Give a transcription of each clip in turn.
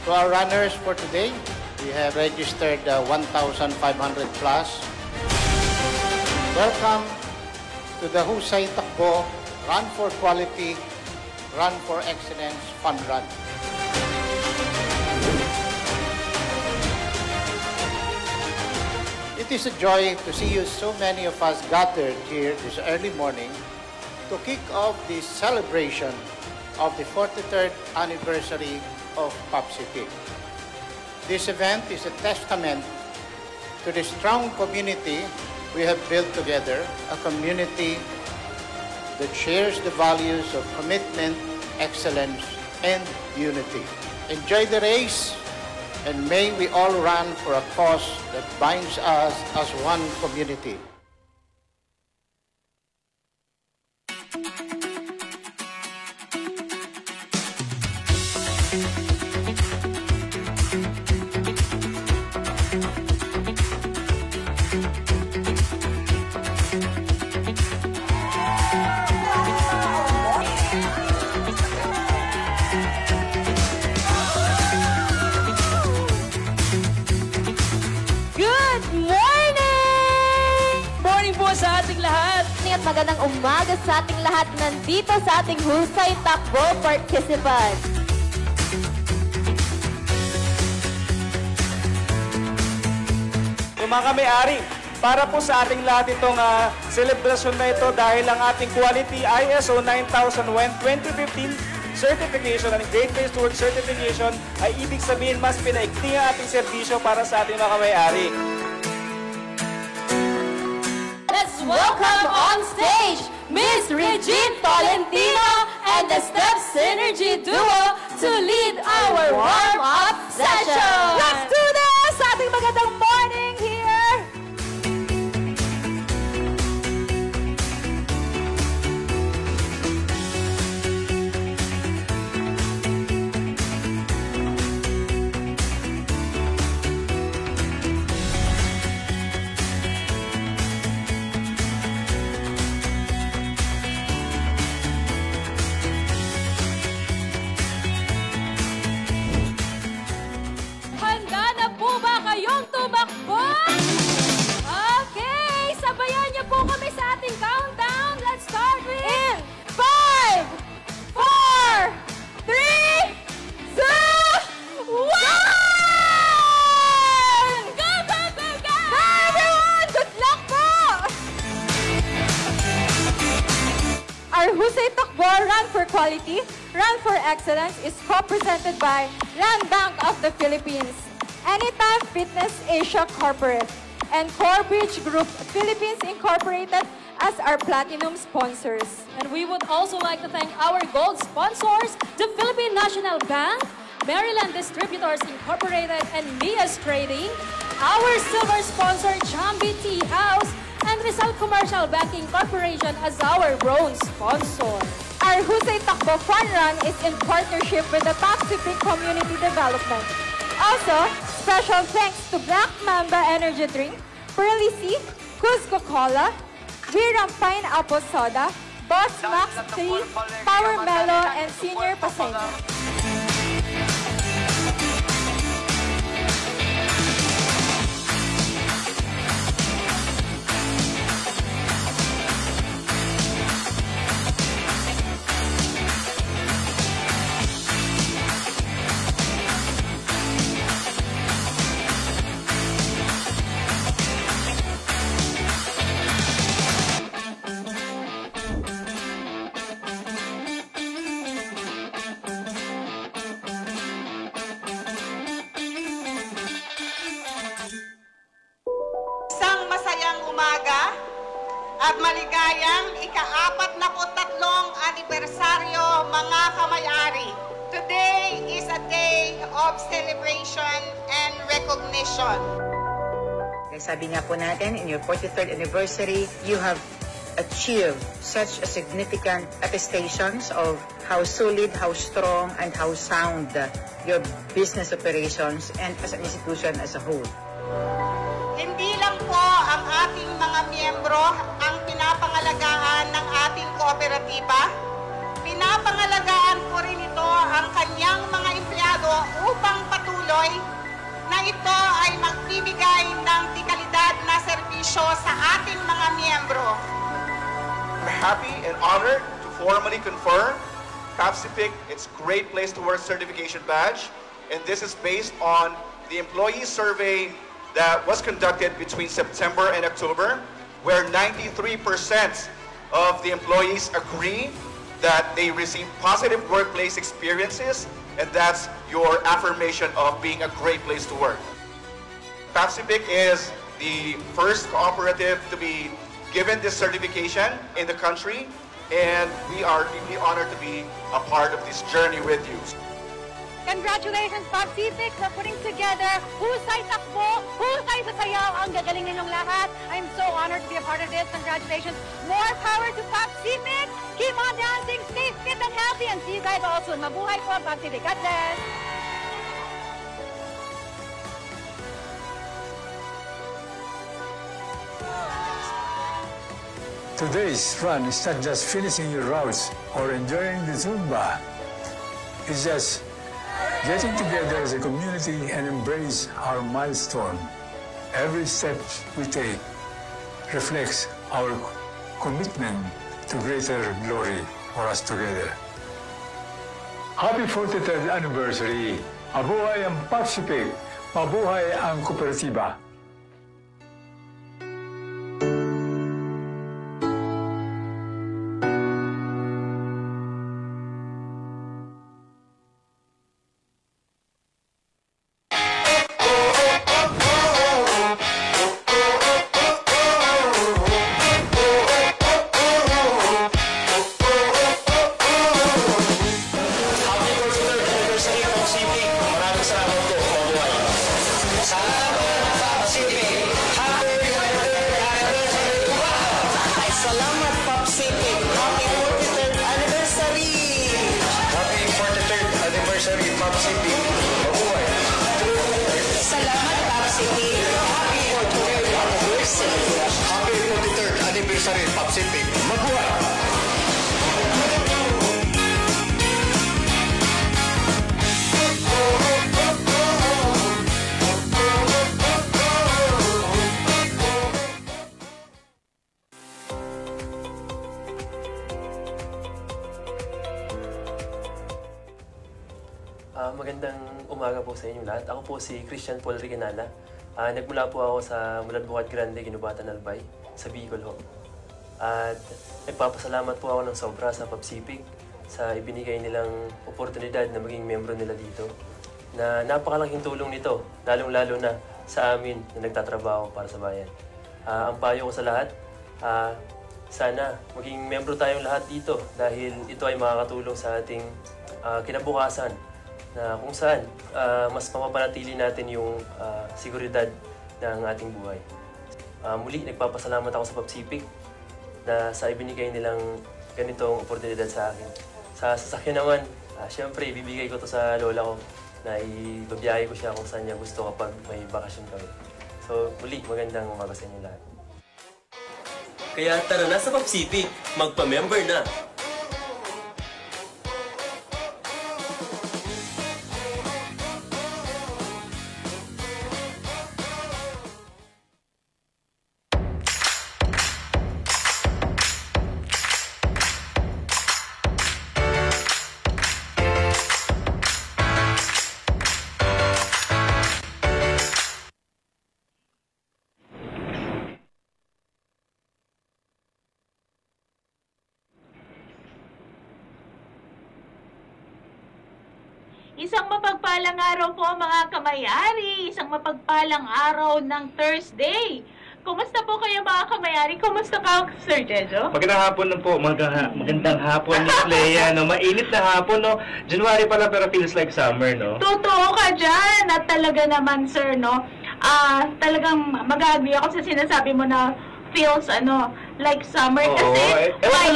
To our runners for today, we have registered 1,500 plus. Welcome to the Husay Takbo Run for Quality, Run for Excellence Fun Run. It is a joy to see you, so many of us gathered here this early morning to kick off this celebration of the 43rd anniversary of PopCity. This event is a testament to the strong community we have built together, a community that shares the values of commitment, excellence, and unity. Enjoy the race, and may we all run for a cause that binds us as one community. Sa ating lahat. At magandang umaga sa ating lahat nandito sa ating Husay Takbo participants. Mga kamay-ari, para po sa ating lahat itong selebrasyon na ito dahil ang ating Quality ISO 9001-2015 certification and Great Place to Work certification ay ibig sabihin mas pinaigting ang ating serbisyo para sa ating mga kamay-ari. Let's welcome on stage Miss Regine Tolentino and the Step Synergy Duo to lead our warm-up session. Let's do this! Sa ating magandang morning here. Okay, sabayan niyo po kami sa ating countdown. Let's start with... In 5, 4, 3, 2, 1! Go, go, go, go! Hi, everyone! Good luck po! Our Husay Takbo Run for Quality, Run for Excellence is co-presented by Land Bank of the Philippines, Anytime Fitness Asia Corporate, and Corebridge Group Philippines Incorporated as our platinum sponsors. And we would also like to thank our gold sponsors, the Philippine National Bank, Maryland Distributors Incorporated, and Mias Trading, our silver sponsor, Chambi Tea House, and Rizal Commercial Banking Corporation as our bronze sponsor. Our Husay Takbo Fun Run is in partnership with the Toxic Community Development. Also, special thanks to Black Mamba Energy Drink, Pearly Sea, Cusco Cola, Viram Pineapple Soda, Boss Max 3, Power Mellow, and Senior Pasena. umaga at maligayang ika-43 anibersaryo mga kamay-ari. Today is a day of celebration and recognition. Sabi nga po natin, in your 43rd anniversary, you have achieved such a significant attestations of how solid, how strong, and how sound your business operations and as an institution as a whole. Hindi lang po ang ating mga miyembro ang pinapangalagaan ng ating kooperatiba, pinapangalagaan po rin ito ang kanyang mga empleyado upang magbigay ng dekalidad na serbisyo sa ating mga miyembro. I'm happy and honored to formally confirm PAPSIPIC, its Great Place to Work certification badge, and this is based on the employee survey that was conducted between September and October, where 93% of the employees agree that they receive positive workplace experiences, and that's your affirmation of being a great place to work. PAPSIPIC is the first cooperative to be given this certification in the country, and we are deeply honored to be a part of this journey with you. Congratulations, PAPSIPIC, sa putting together husay takbo, husay sa sayaw. Ang gagaling ninyong lahat. I'm so honored to be a part of this. Congratulations. More power to PAPSIPIC. Keep on dancing, stay fit and healthy, and see you guys all soon. Mabuhay po, PAPSIPIC. God bless. Today's run is not just finishing your routes or enjoying the Zumba. It's just getting together as a community and embrace our milestone. Every step we take reflects our commitment to greater glory for us together. Happy 43rd anniversary! Mabuhay ang PAPSIPIC! Mabuhay ang kooperatiba! Magandang umaga po sa inyong lahat. Ako po si Christian Paul Reganala. Nagmula po ako sa Muladbuhat Grande, Ginubatan, Albay, sa Bicol ho. At nagpapasalamat po ako ng sobra sa PAPSIPIC sa ibinigay nilang oportunidad na maging membro nila dito. Na napakalaking tulong nito, lalong-lalo na sa amin na nagtatrabaho para sa bayan. Ang payo ko sa lahat, sana maging membro tayong lahat dito dahil ito ay makakatulong sa ating kinabukasan na kung saan mas mapapanatili natin yung seguridad ng ating buhay. Muli, nagpapasalamat ako sa PAPSIPIC na sa ibinigay nilang ganitong oportunidad sa akin. Sa sasakyan naman, syempre ibibigay ko to sa lola ko na ibabiyahe ko siya kung saan niya gusto kapag may bakasyon kami. So muli, magandang umaga sa inyo lahat. Kaya tara na sa PAPSIPIC, magpa-member na! Isang mapagpalang araw po mga kamayari, isang mapagpalang araw ng Thursday. Kumusta po kayo mga kamayari? Kumusta ka, Sir Jejo? Magandang hapon na po, magandang hapon, Miss Leia, no? Mainit na hapon, no? January pala pero feels like summer, no? Totoo ka dyan, at talaga naman, Sir, no? Talagang mag-agree ako sa sinasabi mo na feels, like summer. Kasi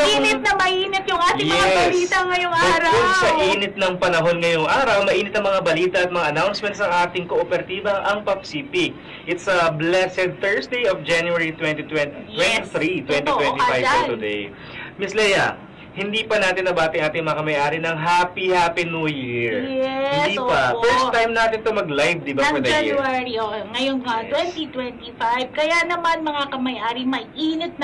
mainit yung ating mga balita ngayong araw. Bukod sa init ng panahon ngayong araw, mainit ang mga balita at mga announcements ng ating kooperatiba, ang PAPSIPIC. It's a blessed Thursday of January 2025 for today. Miss Leia, hindi pa natin nabati ating mga kamay-ari ng Happy New Year. Yes, Hindi pa. opo. First time natin to mag-live, di ba, for Ng the year? January, ngayon nga, 2025. Kaya naman mga kamay-ari, mainit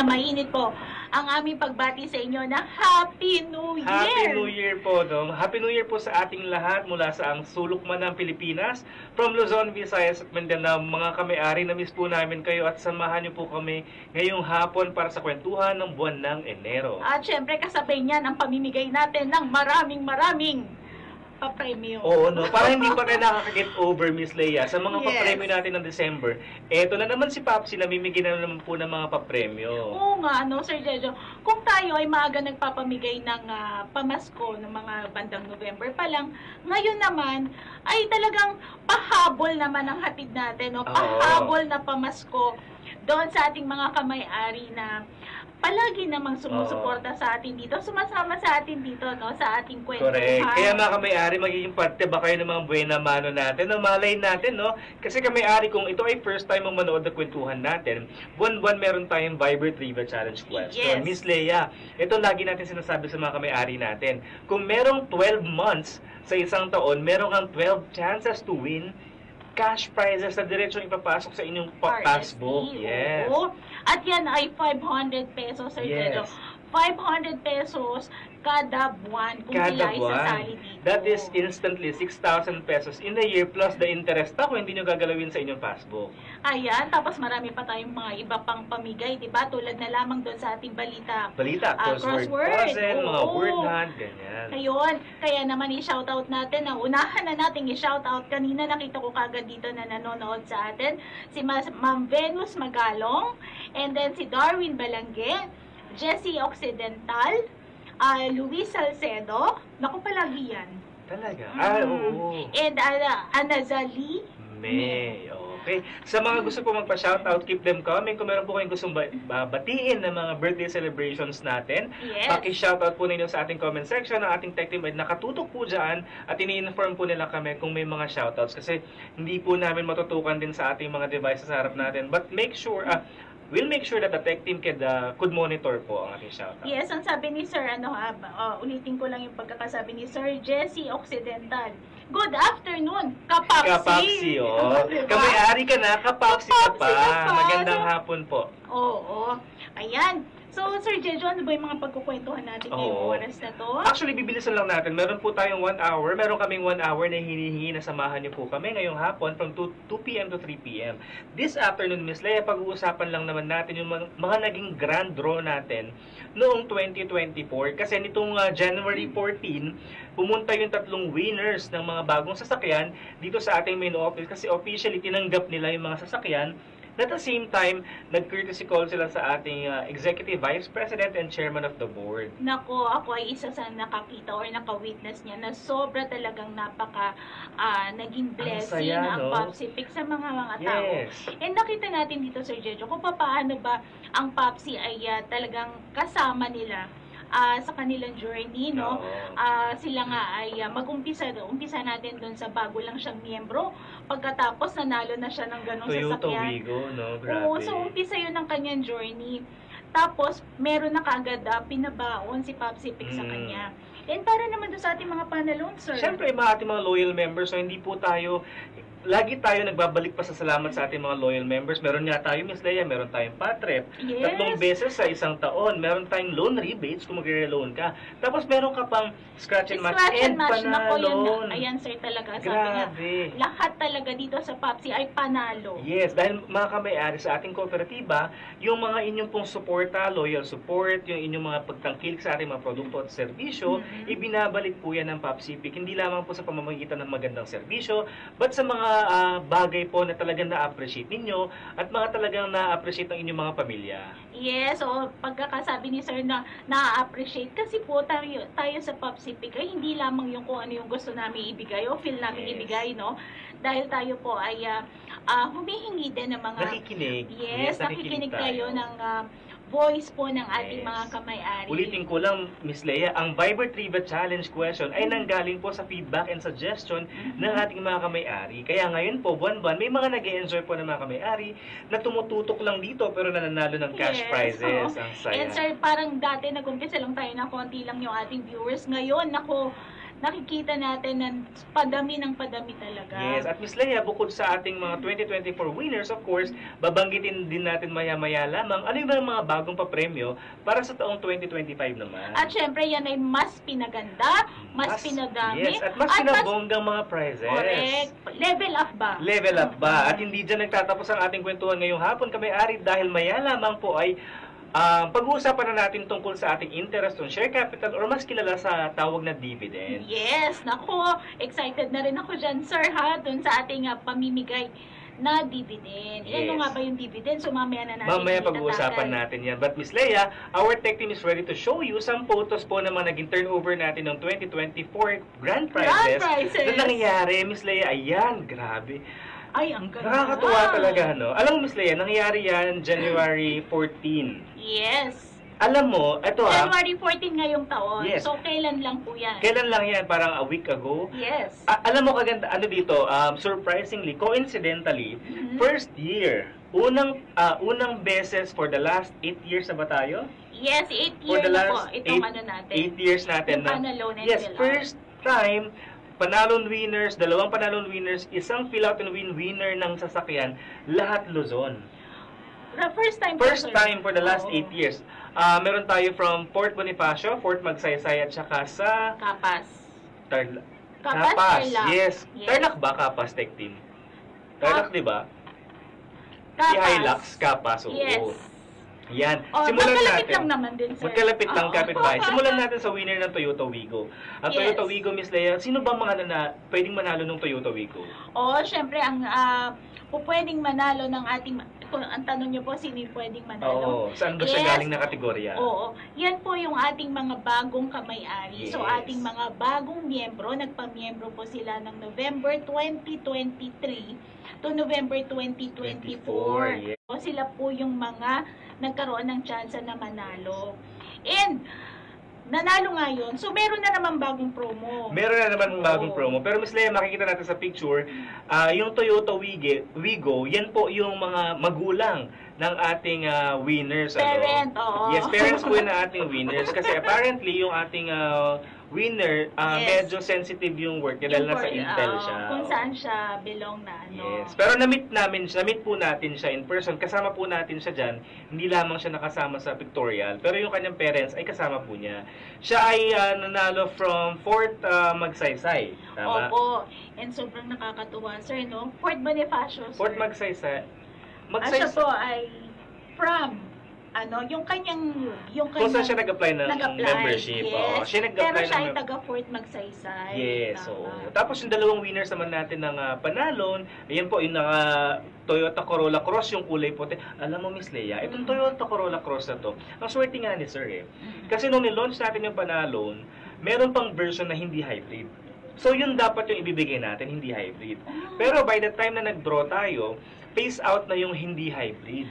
po ang aming pagbati sa inyo na Happy New Year! Happy New Year po, no? Happy New Year po sa ating lahat mula sa ang sulok man ng Pilipinas, from Luzon, Visayas at Mindanao. Mga kamay-ari, na-miss po namin kayo at samahan niyo po kami ngayong hapon para sa kwentuhan ng buwan ng Enero. At syempre, kasabay niyan ang pamimigay natin ng maraming papremyo. Oo, no? Para hindi pa kayo nakaka-get over, Miss Leia, sa mga papremyo natin ng December, eto na naman si Papsi, namimigay na naman po ng mga papremyo. Oo nga, Sir Jejo. Kung tayo ay maaga nagpapamigay ng pamasko ng mga bandang November pa lang, ngayon naman ay talagang pahabol naman ang hatid natin, no? Pahabol na pamasko doon sa ating mga kamay-ari na palagi namang sumusuporta sa atin dito, sumasama sa atin dito, no, sa ating kwentuhan. Correct. Kaya mga kamay-ari, magiging parte ba kayo ng mga buena mano natin? No, malay natin, no? Kasi kamay-ari, kung ito ay first time mong manood na kwentuhan natin, buwan-buwan meron tayong Viber Trivia Challenge question. Yes. Miss Leia, ito lagi natin sinasabi sa mga kamay-ari natin. Kung merong 12 months sa isang taon, meron kang 12 chances to win cash prizes na diretsong ipapasok sa inyong passbook. Yes. Oo. At yan ay 500 pesos, Sir Jejo. 500 pesos kada buwan kung sila ay sasali dito. That is instantly 6,000 pesos in a year plus the interest na kung hindi nyo gagalawin sa inyong passbook. Ayan, tapos marami pa tayong mga iba pang pamigay, di ba? Tulad na lamang doon sa ating balita. Crossword puzzle, mga word hunt, ganyan. Ngayon, kaya naman i-shoutout natin, unahan na natin i-shoutout. Kanina nakita ko kagad dito na nanonood sa atin, si Ma'am Venus Magalong, and then si Darwin Balangge, Jessie Occidental, Luis Salcedo, naku palagi yan. Talaga? Oo. And Anazali May. Okay. Sa mga gusto po magpa-shoutout, keep them coming. Kung meron po kayong gustong batiin ng mga birthday celebrations natin, paki-shoutout po ninyo sa ating comment section. Ang ating tech team ay nakatutok po dyan at ini-inform po nila kami kung may mga shoutouts. Kasi hindi po namin matutukan din sa ating mga devices sa harap natin. But make sure, we'll make sure that the tech team could monitor po ang ating shoutout. Yes, ang sabi ni Sir, ulitin ko lang yung pagkakasabi ni Sir Jessie Occidental. Good afternoon, Kapapsi! Kapapsi, diba? Kamay-ari ka na, Kapapsi ka pa. Magandang hapon po. Oo. Ayan. So, Sir Jejo, ano ba yung mga pagkukwentuhan natin ngayong oras na to? Actually, bibilisan lang natin. Meron po tayong 1 hour. Meron kaming 1 hour na hinihingi na samahan niyo po kami ngayong hapon from 2 p.m. to 3 p.m. This afternoon, Miss Leia, pag-uusapan lang naman natin yung mga naging grand draw natin noong 2024. Kasi nitong January 14, pumunta yung 3 winners ng mga bagong sasakyan dito sa ating main office kasi officially tinanggap nila yung mga sasakyan. At the same time, nag-courtesy call sila sa ating Executive Vice President and Chairman of the Board. Nako, ako ay isa sa nakakita or naka-witness niya na sobra talagang naging blessing ang Popsi Pick sa mga tao. And nakita natin dito, Sir Jejo, kung paano ba ang Popsi ay talagang kasama nila sa kanilang journey, no? Sila nga ay umpisa natin doon sa bago lang siyang miyembro. Pagkatapos nanalo na siya ng ganong sasakyan. Toyota Wigo, no? Grabe. Oo, so umpisa yun ng kanyang journey. Tapos, meron na kagad pinabaon si Popsi Pick sa kanya. And para naman doon sa ating mga panalon, Sir. Siyempre, ating mga loyal members, so hindi po tayo lagi tayo nagbabalik pa sa salamat sa ating mga loyal members. Meron nga tayo, Miss Leia, meron tayong patrep. 3 beses sa isang taon. Meron tayong loan rebates kung magre-loan ka. Tapos meron ka pang scratch and match and panalo. Ayan, Sir, talaga. Sabi nga, lahat talaga dito sa Popsi ay panalo. Yes, dahil mga kamay-ari sa ating kooperatiba, yung mga inyong pong suporta, loyal support, yung inyong mga pagtangkilik sa ating mga produkto at serbisyo, ibinabalik po yan ng Popsi Pick. Hindi lamang po sa pamamagitan ng magandang serbisyo, but sa mga bagay po na talagang na-appreciate ninyo at mga talagang na-appreciate ng inyong mga pamilya. Yes, so pagkakasabi ni Sir na na-appreciate kasi po tayo sa Popsi Pick ay hindi lamang yung kung ano yung gusto namin ibigay o feel namin ibigay, no? Dahil tayo po ay humihingi din ng mga... Nakikinig. Yes, nakikinig tayo ng voice po ng ating mga kamay-ari. Ulitin ko lang, Miss Leia, ang Viber Trivia Challenge question ay nanggaling po sa feedback and suggestion ng ating mga kamay-ari. Kaya ngayon po, buwan-buwan, may mga nag-e-enjoy po ng mga kamay-ari na tumututok lang dito pero nananalo ng cash prizes. Ang saya. And sir, parang dati nag-umpisa lang tayo na konti lang yung ating viewers. Ngayon, ako, nakikita natin na padami ng padami talaga. Yes, at Miss Leia, bukod sa ating mga 2024 winners, of course, babanggitin din natin maya-maya lamang ano yung mga bagong papremyo para sa taong 2025 naman. At syempre, yan ay mas pinaganda, mas pinadami. Yes, at mas pinabonggang mga prizes. Correct. Level up ba? Level up ba? At hindi dyan nagtatapos ang ating kwentuhan ngayong hapon, kamay-ari, dahil maya lamang po ay pag-uusapan na natin tungkol sa ating interest on share capital or mas kilala sa tawag na dividend. Yes, nako, excited na rin ako dyan, sir, ha, dun sa ating pamimigay na dividend. Yes. Ano nga ba yung dividend? So, mamaya na natin. Mamaya pag-uusapan natin yan. But Miss Leia, our tech team is ready to show you some photos po ng mga naging turnover natin ng 2024 grand prizes. Na nangyayari, Miss Leia, ayan, grabe. Ay, ang ganda. Nakakatuwa talaga, no? Alam mo, Miss Leia, nangyari yan January 14. Yes. Alam mo, ito January 14 ngayong taon. Yes. So, kailan lang po yan? Kailan lang yan? Parang a week ago? Yes. Alam mo, kaganda, ano dito, surprisingly, coincidentally, first year, unang beses for the last 8 years na ba tayo? Yes, 8 years na po. Itong ano natin. 8 years natin. Yung panalon and yes, fill-out. first time, panalon winners, dalawang panalon winners, isang fill-out and win winner ng sasakyan, lahat Luzon. The first time for the last 8 years. Meron tayo from Fort Bonifacio, Fort Magsaysay, at saka sa Kapas. Kapas, Tarlac. yes. Tarlac ba, Kapas Tech Team? Tarlac, di ba? Kapas. Si Hilux, Kapas, oo. Yes. Yan. Magkalapit lang naman din, sir. Magkalapit lang, kapitbahay. Simulan natin sa winner ng Toyota Wigo. Ang Toyota Wigo, Miss Leia, sino ba mga pwedeng manalo ng Toyota Wigo? Syempre, ang pwedeng manalo ng ating, kung ang tanong niyo po, sino yung pwedeng manalo? Saan ba siya galing na kategorya? Oo. Yan po yung ating mga bagong kamay-ari. Yes. So, ating mga bagong miyembro, nagpa-miyembro po sila ng November 2023 to November 2024. Yes. So, sila po yung mga nagkaroon ng chance na manalo. And, nanalo nga yun. So, meron na naman bagong promo. Meron na naman bagong promo. Pero Miss Leia, makikita natin sa picture, yung Toyota Wigo, yan po yung mga magulang ng ating winners. Parent, oo. Yes, parents po yung ating winners. Kasi apparently, yung ating winner, medyo sensitive yung work niya dahil nasa Intel siya. Kung saan siya belong na, Yes. Pero na-meet po natin siya in person. Kasama po natin siya dyan. Hindi lamang siya nakasama sa pictorial. Pero yung kanyang parents ay kasama po niya. Siya ay nanalo from Fort Magsaysay. Tama? Opo. And sobrang nakakatuwa, sir, no? Fort Bonifacio, sir. Fort Magsaysay. Siya po ay from yung kanyang kung saan siya nag-apply ng membership. Yes. Siya nag-apply pero siya ay taga Fort Magsaysay. Yes. Tapos yung dalawang winners naman natin ng panalon, ayan po yung Toyota Corolla Cross, yung kulay puti. Alam mo, Miss Leia, itong Toyota Corolla Cross na to, ang swerte nga ni Sir Kasi nung nilaunch natin yung panalon, meron pang version na hindi hybrid. So yun dapat yung ibibigay natin, hindi hybrid. Pero by the time na nag-draw tayo, phase out na yung hindi hybrid.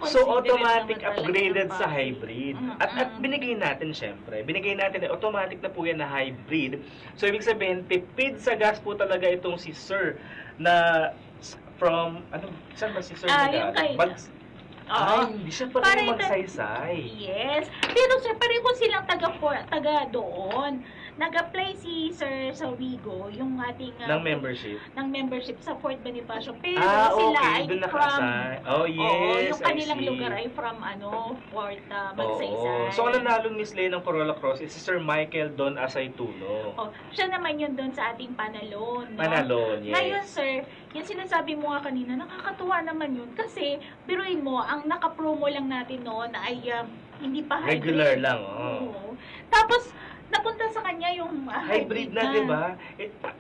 So automatic upgraded sa hybrid. At binigay natin syempre. Binigay natin na automatic na po yan na hybrid. So ibig sabihin, tipid sa gas po talaga itong si Sir na from, saan ba si Sir yung kay... hindi siya pala yung Magsaysay. Yes. Pero sir, pareho silang taga doon. Nag-apply si Sir sa Wigo, yung ating ng membership sa Fort Bonifacio. Pero sila ay from yung kanilang lugar ay from Fort Magsaysay. So ang nanalo Miss Leia ng Corolla Cross is si Sir Michael Don Asaytuno. Siya naman yun doon sa ating panalon. No? Panalon, yes. Ngayon sir, yung sinasabi mo nga kanina, nakakatuwa naman yun. Kasi, biruin mo, ang naka-promo lang natin noon ay hindi pa hybrid. Regular lang, Tapos, napunta sa kanya yung hybrid na, di ba?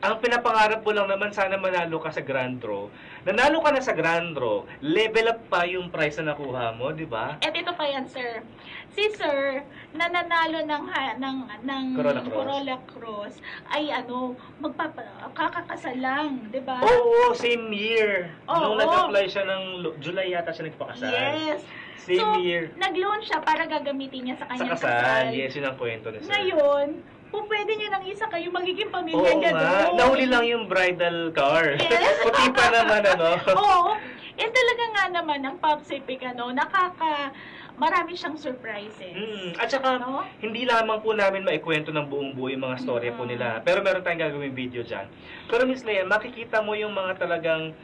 Ang pinapangarap mo lang naman, sana manalo ka sa Grand Draw. Nanalo ka na sa Grand Draw, level up pa yung price na nakuha mo, di ba? At ito pa yan, sir. Si Sir, na nanalo ng Corolla Cross, ay kakakasal lang, di ba? Oo, same year. Nung nag-apply siya ng July yata siya nagpakasal. Yes. Same year. Nag-loan siya para gagamitin niya sa Sa kanyang kasal. Yes, yun ang kwento ni sir. Ngayon, kung pwede niya nang isa kayo, magiging pamilya Oo niya nga. doon. Nahuli lang yung bridal car. Yes. Puti pa naman, ano? Oo. And talaga nga naman, ang Popsipic, marami siyang surprises. At saka, hindi lamang po namin maikwento ng buong buo yung mga storya po nila. Pero meron tayong gagawin video dyan. Pero Miss Lea, makikita mo yung mga talagang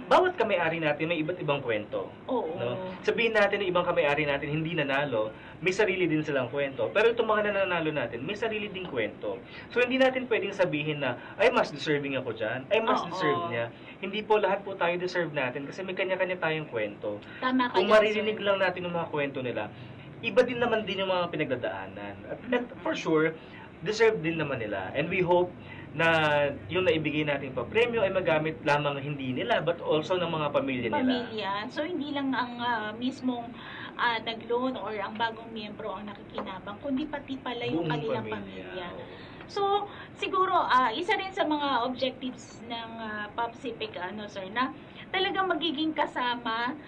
bawat kamay-ari natin may iba't ibang kwento. Oo. No? Sabihin natin na ibang kamay-ari natin hindi nanalo, may sarili din silang kwento. Pero itong mga nananalo natin, may sarili ding kwento. So hindi natin pwedeng sabihin na, ay mas deserving ako dyan, ay mas deserve niya. Hindi po lahat po tayo deserve natin kasi may kanya-kanya tayong kwento. Tama ka. Kung maririnig lang natin yung mga kwento nila, iba din naman din yung mga pinagdadaanan. At for sure, deserve din naman nila. And we hope na yung naibigay nating pa-premyo ay magamit lamang hindi nila but also ng mga pamilya nila. So hindi lang ang mismong nag-loan or ang bagong miyembro ang nakikinabang, kundi pati pala yung kanilang pamilya. So siguro isa rin sa mga objectives ng Popsipic sir, na talagang magiging kasama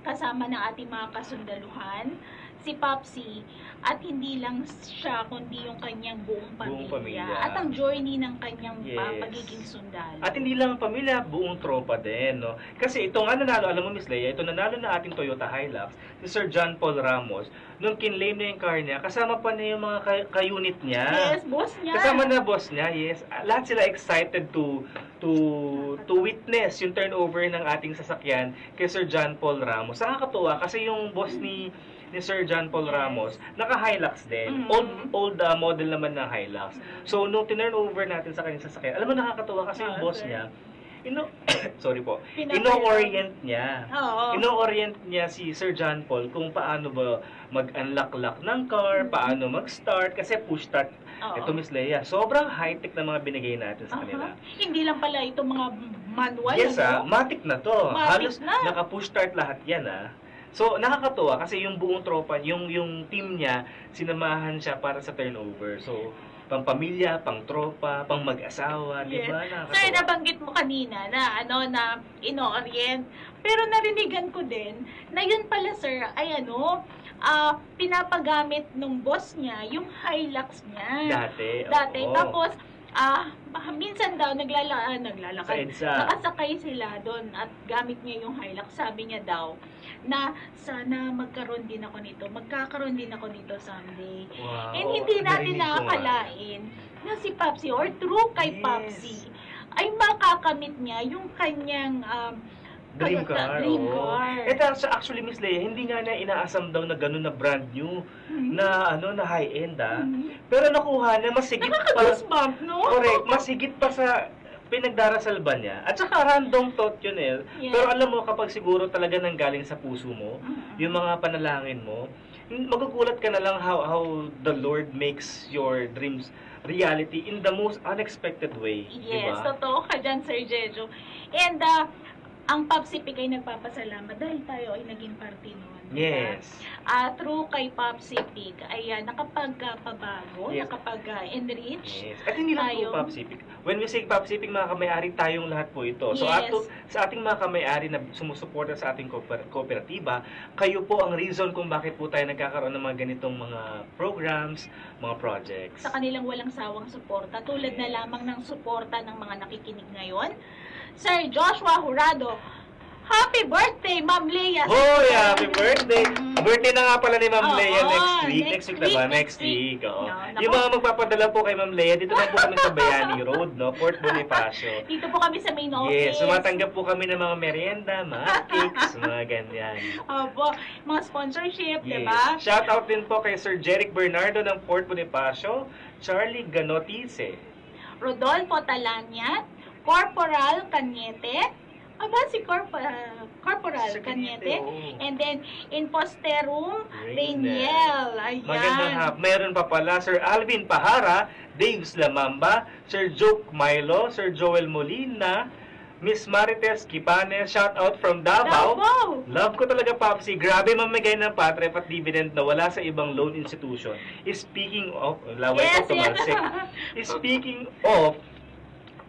kasama ng ating mga kasundaluhan si Popsi, at hindi lang siya kundi yung kanyang buong pamilya. At ang journey ng kanyang pagiging sundalo. At hindi lang pamilya, buong tropa din, no? Kasi ito nga nanalo, alam mo Miss Lea, ito nanalo na ating Toyota Hilux, si Sir John Paul Ramos, nung kinlaim na yung car niya, kasama pa niya yung mga ka-unit niya. Yes, boss niya. Kasama na boss niya, yes. Lahat sila excited to witness yung turnover ng ating sasakyan kay Sir John Paul Ramos. Nakakatuwa kasi yung boss ni Sir John Paul Ramos, naka-Hilux din. Old model naman ng Hilux. So, nung tinurnover natin sa kanyang sasakyan, alam mo nakakatuwa kasi yung boss niya, sorry po, ino-orient niya. Ino-orient niya si Sir John Paul kung paano ba mag-unlock ng car, paano mag-start, kasi push-start. Ito Miss Lea, sobrang high-tech na mga binigay natin sa kanila. Hindi lang pala itong mga manual. Yes, matic na to. Halos naka-push-start lahat yan, So, nakakatuwa kasi yung buong tropa, yung team niya, sinamahan siya para sa turnover. So, pang pamilya, pang tropa, pang mag-asawa, di ba? Sir, nabanggit mo kanina na na ino-orient. Pero narinigan ko din na yun pala sir ay pinapagamit nung boss niya yung Hilux niya. Dati. Tapos minsan daw naglalakad, nakasakay sila doon at gamit niya yung Hilux. Sabi niya daw na sana magkakaroon din ako nito someday. Wow. And hindi natin nakakalain na si Popsi or true kay Popsi ay makakamit niya yung kanyang dream car. Ito actually Miss Lea, hindi nga na inaasam daw na gano'n na brand new na high-end Pero nakuha na mas higit pa. Correct, mas higit pa sa pinagdarasal ba niya. At saka random thought yun Pero alam mo kapag siguro talaga nanggaling sa puso mo, yung mga panalangin mo, magugulat ka na lang how the Lord makes your dreams reality in the most unexpected way. Yes, totoo ka dyan Sir Jejo. And ang Popsipic ay nagpapasalamat dahil tayo ay naging parte noon. Yes. Through kay Popsipic ay nakapagpabago, nakapag-enrich. Yes. At hindi lang po Popsipic. When we say Popsipic, mga kamay-ari, tayong lahat po ito. So sa ating mga kamay-ari na sumusuporta sa ating kooperatiba, kayo po ang reason kung bakit po tayo nagkakaroon ng mga ganitong mga programs, mga projects. Sa kanilang walang sawang suporta, tulad na lamang ng suporta ng mga nakikinig ngayon, Sir Joshua Jurado. Happy birthday, Ma'am Lea! Hoy, happy birthday! Birthday na nga pala ni Ma'am Lea next week. Next week. Yung mga magpapadala po kay Ma'am Lea, dito na po kami sa Bayani Road, Port Bonifacio. Dito po kami sa main office. Yes, sumatanggap po kami ng mga merienda, mga cakes, mga ganyan. Opo, mga sponsorship, diba? Shout out din po kay Sir Jeric Bernardo ng Port Bonifacio, Charlie Ganotice, Rodolfo Talanyat, Corporal Cañete, si Corporal Cañete, and then Imposterum Rainiel. Ayan. Magandang meron pa pala Sir Alvin Pahara, Dave Slamamba, Sir Joke Milo, Sir Joel Molina, Miss Marites Kipanes, shout out from Davao. Love ko talaga Popsi. Grabe mamigay ng patrep at dividend na wala sa ibang loan institution. Speaking of,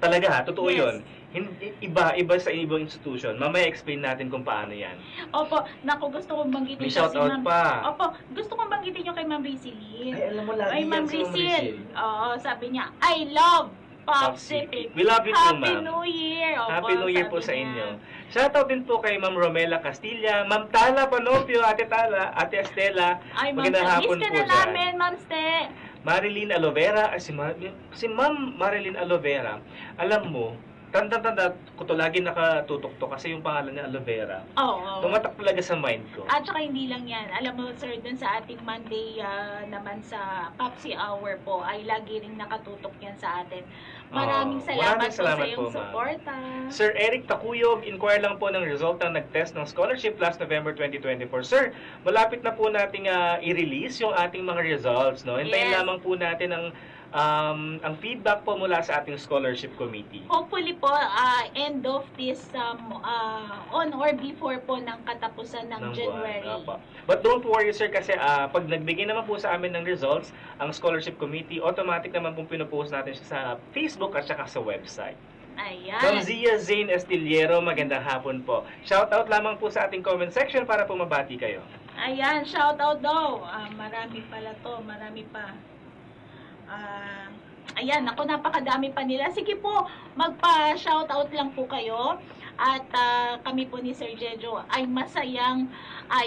talaga totoo yun. Iba sa ibang institution. Mamaya explain natin kung paano yan. Opo, naku, gusto kong banggitin May shoutout pa. Opo, gusto kong banggitin yung kay Ma'am Rizilin. Ay, alam mo lagi Ay, Ma'am yan si Ma'am Rizil. Rizil. Oo, sabi niya, I love Popsipic. We love you too, Happy ma'am. New Year. Opo, Happy New Year po sabi sa niya. inyo. Shoutout din po kay Ma'am Romela Castilla, Ma'am Tala Panopio, Ate Tala, Ate Estela. Ay, Ma'am, Magandang hapon miss ka po na dyan. namin, Ma'am Ste. Marilyn Alovera, si Ma'am Marilyn Alovera, alam mo, tanda-tanda ko to lagi nakatutok to kasi yung pangalan niya Alovera. Oo. Tumatak talaga sa mind ko. At saka hindi lang yan. Alam mo, sir, dun sa ating Monday naman sa Popsi Hour po, ay lagi ring nakatutok yan sa atin. Maraming salamat po sa iyong ma'am. suporta. Sir Eric Takuyog, inquire lang po ng result ng nag-test ng scholarship last November 2024. Sir, malapit na po nating i-release yung ating mga results. No? Hintayin Yes. lamang po natin ang feedback po mula sa ating scholarship committee. Hopefully po, end of this, on or before po ng katapusan ng January. Buwan. But don't worry sir kasi pag nagbigay naman po sa amin ng results, ang scholarship committee, automatic naman pong pinupost natin siya sa Facebook at saka sa website. Ayan. From Zia Zane Estillero, magandang hapon po. Shoutout lamang po sa ating comment section para po mabati kayo. Ayan, shout out daw. Marami pala to, marami pa. Ayan, ako napakadami pa nila. Sige po, magpa-shoutout lang po kayo. At kami po ni Sir Jejo ay masayang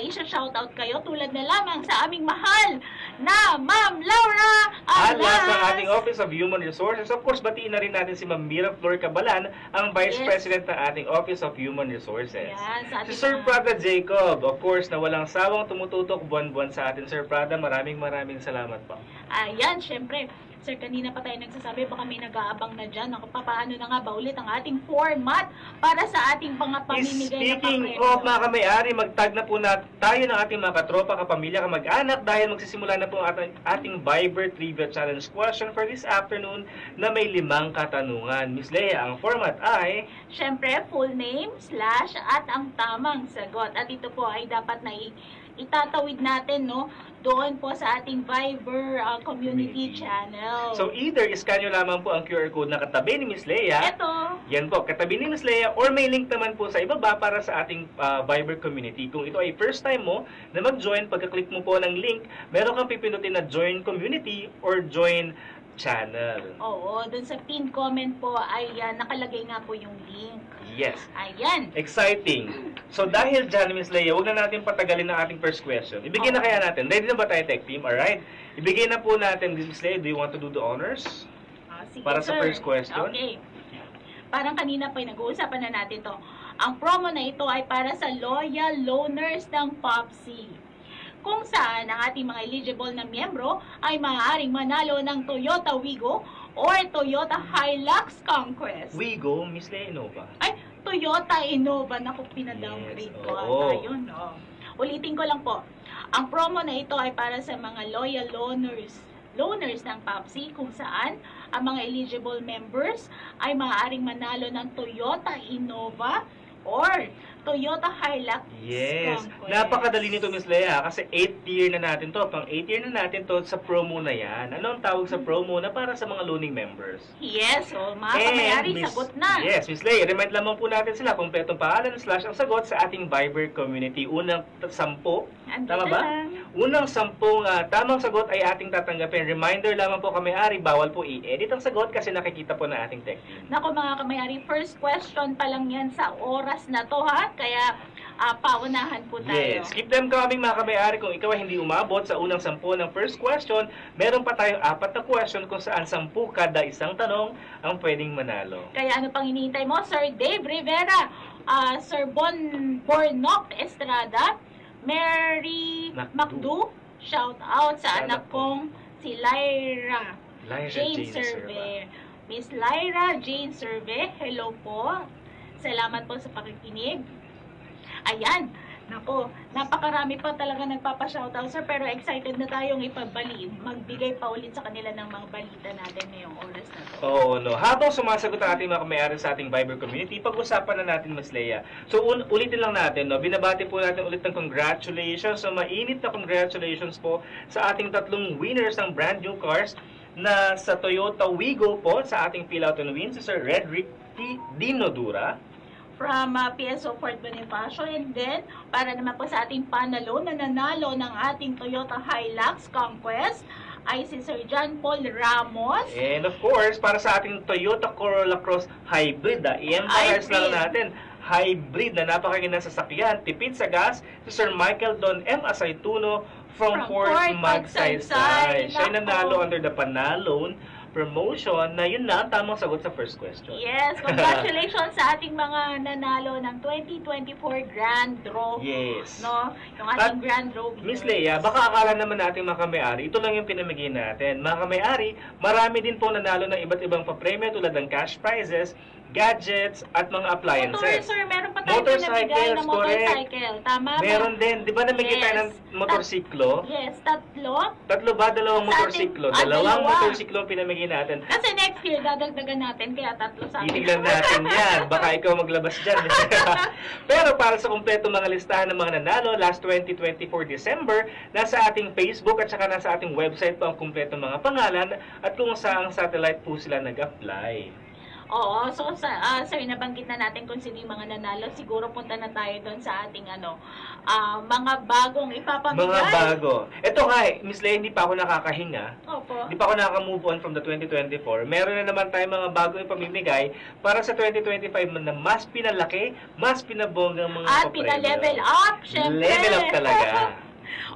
isa-shoutout kayo tulad na lamang sa aming mahal na Ma'am Laura At Alas. lahat ng ating Office of Human Resources. Of course, batiin na rin natin si Ma'am Mira Flor Cabalan, ang Vice Yes. President ng ating Office of Human Resources. Yes, Si Sir Prada Jacob, of course, na walang sawang tumututok buwan-buwan sa atin. Sir Prada, maraming salamat po. Ayan, syempre. Sir, kanina pa tayo nagsasabi, baka may nag-aabang na dyan. Ako, paano na nga ba ulit ang ating format para sa ating mga pamimigay na Speaking papremyo? of mga kamay-ari, magtag na po na tayo ng ating mga katropa, kapamilya, kamag-anak dahil magsisimula na po ang ating Viber Trivia Challenge question for this afternoon na may 5 katanungan. Miss Leia, ang format ay... Syempre, full name, slash, at ang tamang sagot. At ito po ay dapat na itatawid natin, no, doon po sa ating Viber community channel. So either iscan nyo lamang po ang QR code na katabi ni Miss Leia. Ito. Yan po, katabi ni Miss Leia, or may link naman po sa ibaba para sa ating Viber community. Kung ito ay first time mo na mag-join, pagka-click mo po ng link, meron kang pipindutin na join community or join channel. Oo, dun sa pin comment po ay nakalagay nga po yung link. Yes. Ayan. Exciting. So dahil dyan, Miss Leia, huwag na natin patagalin ang ating first question. Ibigay na kaya natin. Ready na ba tayo, Tech Team? Alright? Ibigay na po natin, Miss Leia, do you want to do the honors? Sige, Para sa sir. first question? Okay. Parang kanina pa nag-uusapan na natin to. Ang promo na ito ay para sa loyal loaners ng Popsi, kung saan ang ating mga eligible na miyembro ay maaaring manalo ng Toyota Wigo or Toyota Hilux Conquest. Wigo, Miss Leia Innova. Ay, Toyota Innova. Naku, pinadowngrade ko ata yun. No? Ulitin ko lang po. Ang promo na ito ay para sa mga loyal loaners ng Popsi, kung saan ang mga eligible members ay maaaring manalo ng Toyota Innova or Toyota Hilux Yes. Conquest. Napakadali nito, Miss Leia, kasi 8th year na natin to. Pang 8th year na natin to sa promo na yan. Ano ang tawag sa promo na para sa mga loaning members? Yes, so mga kamayari, sagot na. Yes, Miss Leia, remind lamang po natin sila kumpletong pangalan / ang sagot sa ating Viber community. Unang 10, tama ba? Unang 10 tamang sagot ay ating tatanggapin. Reminder lamang po kamayari, bawal po i-edit ang sagot kasi nakikita po na ating tech team. Nako mga kamayari, first question pa lang yan sa oras na to, ha? Kaya paunahan po tayo. Yes, keep them coming mga kamayari. Kung ikaw ay hindi umabot sa unang 10 ng first question, meron pa tayong 4 na question kung saan 10 kada isang tanong ang pwedeng manalo. Kaya ano pang hinihintay mo? Sir Dave Rivera, Sir Bornoc Estrada, Mary Macdu, shout out sa anak kong si Lyra Jane Serve. Miss Lyra Jane Serve, hello po. Salamat po sa pakikinig. Ayan, nako, napakarami pa talaga nagpapa-shoutout, sir, pero excited na tayong magbigay pa ulit sa kanila ng mga balita natin ngayong oras na to. Oo, no. Habang sumasagot ang ating mga kamayari sa ating Viber community, pag-usapan na natin, Ms. Leia. So, ulitin lang natin, no? Binabati po natin ulit ng congratulations. So, mainit na congratulations po sa ating 3 winners ng brand new cars na sa Toyota Wigo po sa ating Fill Out and Win, si Sir Redrick Dinodura. From PSO Fort Bonifacio. And then, para naman po sa ating panalo, nananalo ng ating Toyota Hilux Conquest ay si Sir John Paul Ramos. And of course, para sa ating Toyota Corolla Cross Hybrid, i-emphasize lang natin, hybrid na napakaganda sasakyan, tipid sa gas, si Sir Michael Don M. Asaytuno from Fort Magsaysay. Siya nanalo under the Panalon promotion na yun na ang tamang sagot sa first question. Yes, congratulations sa ating mga nanalo ng 2024 Grand Draw. Yes. No? Yung ating Grand Draw. Miss Leia, baka akala naman natin mga kamay-ari, ito lang yung pinamigay natin. Mga kamay-ari, marami din po nanalo ng iba't ibang papremyo tulad ng cash prizes, gadgets, at mga appliances. Sir, meron pa tayo nabigay na motorcycle. Tama ba? Meron din. Di ba namigay tayo ng motorsiklo? Yes, tatlo. Tatlo ba? Dalawang motorsiklo? Dalawang motorsiklo pinamigay natin. Kasi next year, dadagdagan natin, kaya tatlo sa akin. Titignan natin yan. Baka ikaw maglabas dyan. Pero para sa kumpleto mga listahan ng mga nanalo, last 2024 December, nasa ating Facebook at saka nasa ating website po ang kumpleto mga pangalan at kung saang satellite po sila nag-apply. Oo, so sir, nabanggit na natin kung sino yung mga nanalo. Siguro punta na tayo doon sa ating mga bagong ipapamigay. Mga bago. Ito nga Miss Leia, hindi pa ako nakakahinga. Opo. Hindi pa ako nakaka-move on from the 2024. Meron na naman tayo mga bagong ipamimigay para sa 2025 na mas pinalaki, mas pinabonggang mga at pina-level up, syempre. Level up talaga.